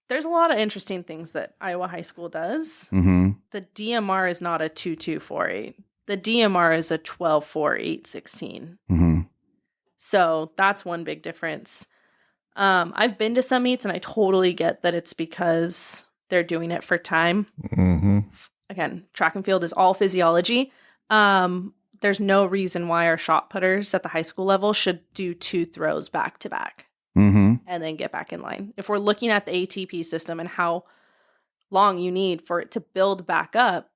There's a lot of interesting things that Iowa High School does. Mm-hmm. The DMR is not a 2.248. The DMR is a 12.4816. Mm-hmm. So that's one big difference. I've been to some meets and I totally get that it's because they're doing it for time. Mm-hmm. Again, track and field is all physiology. There's no reason why our shot putters at the high school level should do 2 throws back to back Mm-hmm. and then get back in line. If we're looking at the ATP system and how long you need for it to build back up,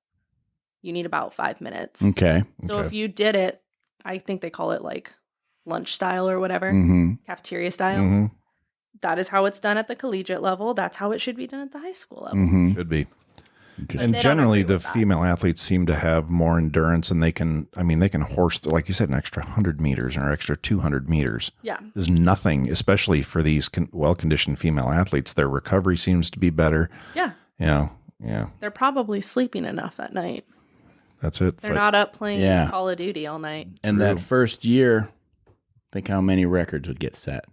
you need about 5 minutes. Okay. So if you did it, I think they call it like lunch style or whatever, Mm-hmm. cafeteria style. Mm-hmm. That is how it's done at the collegiate level. That's how it should be done at the high school level. Mm-hmm. Should be. But And they don't generally, agree the with that. female athletes seem to have more endurance, and they can horse, like you said, an extra 100 meters or extra 200 meters. Yeah. There's nothing, especially for these well-conditioned female athletes. Their recovery seems to be better. Yeah. Yeah. They're probably sleeping enough at night. That's it. They're not up playing Yeah. Call of Duty all night. And that first year, think how many records would get set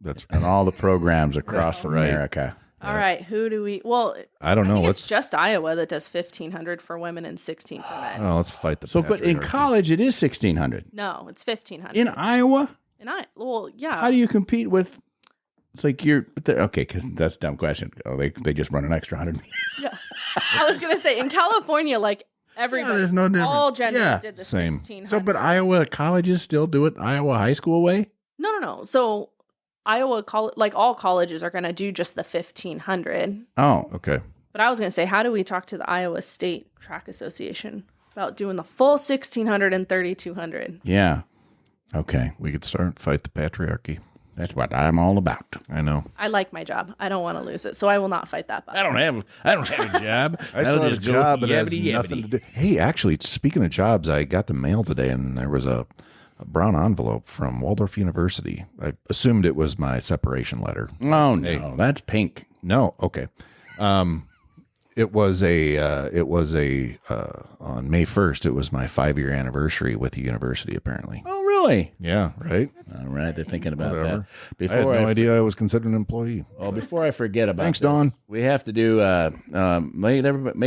That's on all the programs across Right. America. All right. Who do we? Well, I don't know. think Let's it's just Iowa that does 1,500 for women and 16 for men. let's fight the. So, but in patriarchy. college, it is 1,600. No, it's 1,500. In Iowa, Well, yeah. how do you compete with? It's like okay, because that's a dumb question. Oh, they just run an extra 100 meters. Yeah. I was gonna say in California, like everybody, there's no difference. all genders Yeah, did the same. 1,600. So, but Iowa colleges still do it Iowa high school way? No. So Iowa like all colleges are gonna do just the 1,500. Oh, Okay. But I was gonna say, how do we talk to the Iowa State Track Association about doing the full 1,600 and 3,200? yeah. Okay, We could fight the patriarchy. that's what I'm all about. I know. I like my job. I don't want to lose it, so I will not fight that battle. I don't have a job. I still have a job that has yabbity, nothing yabbity. to do. Hey, actually, speaking of jobs, I got the mail today, and there was a brown envelope from Waldorf University. I assumed it was my separation letter. Oh no, that's pink. No, okay. It was on May 1st. It was my 5-year anniversary with the university. Apparently, Oh really? yeah, right. All right, they're thinking about Whatever. that. I had no idea I was considered an employee. Well, before I forget about Thanks, this, Dawn. we have to do make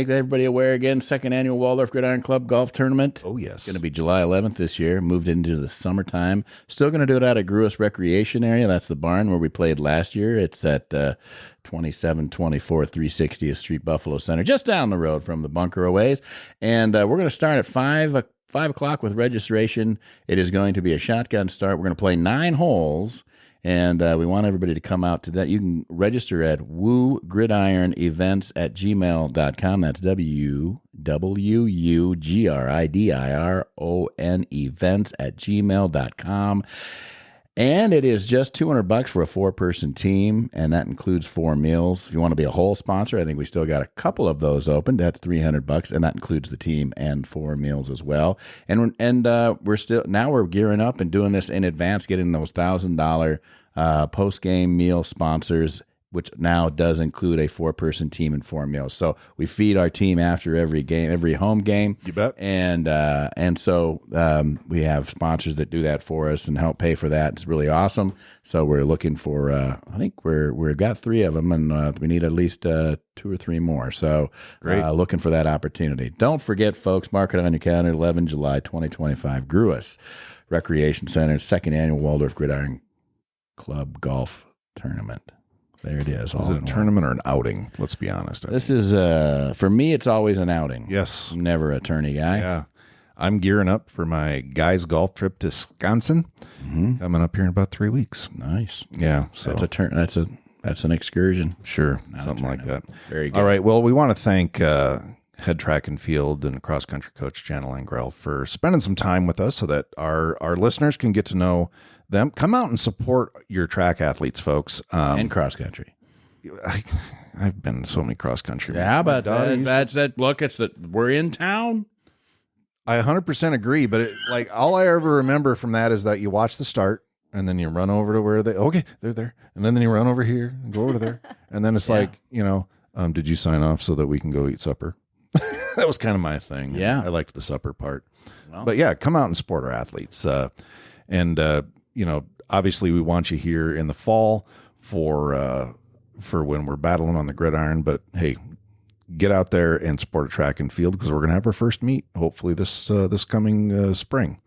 everybody aware again. Second annual Waldorf Gridiron Club golf tournament. Oh yes, Going to be July 11th this year. Moved into the summertime. Still going to do it out of Gruis Recreation Area. That's the barn where we played last year. It's at 2724 360th Street, Buffalo Center, just down the road from the bunker a ways. And we're going to start at 5 o'clock with registration. It is going to be a shotgun start. We're going to play 9 holes. And we want everybody to come out to that. You can register at woogridironevents@gmail.com. That's WWUGRIDIRON events@gmail.com. And it is just $200 for a 4-person team, and that includes 4 meals. If you want to be a whole sponsor, I think we still got a couple of those open. That's $300, and that includes the team and 4 meals as well. And we're gearing up and doing this in advance, getting those $1,000 post-game meal sponsors, which now does include a 4-person team and 4 meals. So we feed our team after every game, every home game. You bet. And so we have sponsors that do that for us and help pay for that. It's really awesome. So we're looking for, I think we've got 3 of them, and we need at least 2 or 3 more. So looking for that opportunity. Don't forget, folks, mark it on your calendar, 11 July 2025, Gruis Recreation Center, 2nd Annual Waldorf Gridiron Club Golf Tournament. There it is. Is it a tournament or an outing? Let's be honest. This is, for me, it's always an outing. Yes. I'm never a tourney guy. Yeah. I'm gearing up for my guys' golf trip to Wisconsin. Coming up here in about 3 weeks. Nice. Yeah. So That's an excursion. Sure. Something like that. Very good. All right. Well, we want to thank head track and field and cross country coach Janna Langrell for spending some time with us so that our listeners can get to know them. Come out and support your track athletes, folks. And cross country. I've been to so many cross country. Yeah, how about that? Look, we're in town. I 100% agree, but all I ever remember from that is that you watch the start and then you run over to where they're there, and then you run over here and go over to there, and then it's did you sign off so that we can go eat supper? That was kind of my thing. Yeah, I liked the supper part. Well, but yeah, come out and support our athletes, obviously we want you here in the fall for when we're battling on the gridiron. But hey, get out there and support a track and field, because we're going to have our first meet hopefully this coming spring.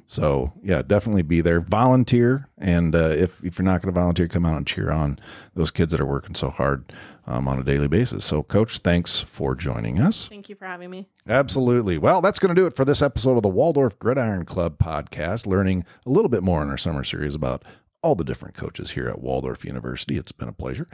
So yeah, definitely be there, volunteer, and if you're not going to volunteer, come out and cheer on those kids that are working so hard on a daily basis. So Coach, thanks for joining us. Thank you for having me. Absolutely. Well, that's going to do it for this episode of the Waldorf Gridiron Club podcast, learning a little bit more in our summer series about all the different coaches here at Waldorf University. It's been a pleasure.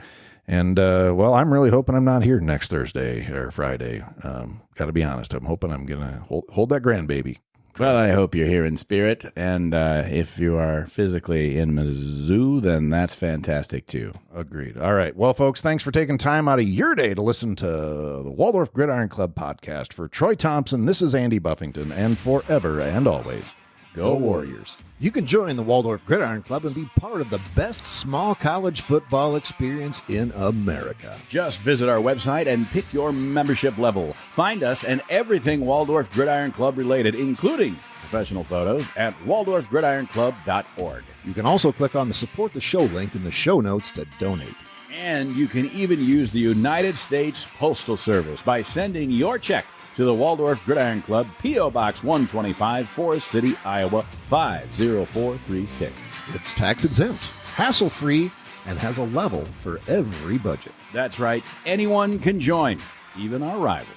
And, I'm really hoping I'm not here next Thursday or Friday. Got to be honest. I'm hoping I'm going to hold that grandbaby. Well, I hope you're here in spirit. And if you are physically in Mizzou, then that's fantastic too. Agreed. All right. Well, folks, thanks for taking time out of your day to listen to the Waldorf Gridiron Club podcast. For Troy Thompson, this is Andy Buffington. And forever and always, go Warriors. You can join the Waldorf Gridiron Club and be part of the best small college football experience in America. Just visit our website and pick your membership level. Find us and everything Waldorf Gridiron Club related, including professional photos, at waldorfgridironclub.org. You can also click on the Support the Show link in the show notes to donate. And you can even use the United States Postal Service by sending your check to the Waldorf Gridiron Club, P.O. Box 125, Forest City, Iowa, 50436. It's tax exempt, hassle-free, and has a level for every budget. That's right. Anyone can join, even our rivals.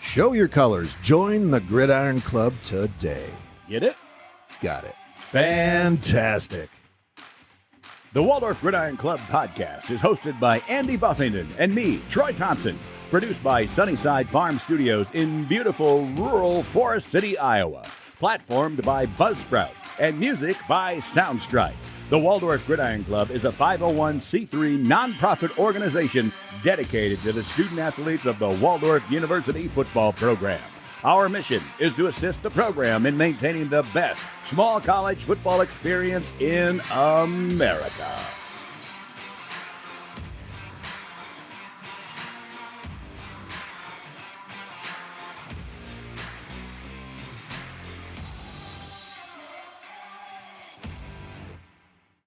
Show your colors. Join the Gridiron Club today. Get it? Got it. Fantastic. The Waldorf Gridiron Club podcast is hosted by Andy Buffington and me, Troy Thompson. Produced by Sunnyside Farm Studios in beautiful rural Forest City, Iowa. Platformed by Buzzsprout and music by Soundstrike. The Waldorf Gridiron Club is a 501c3 nonprofit organization dedicated to the student athletes of the Waldorf University football program. Our mission is to assist the program in maintaining the best small college football experience in America.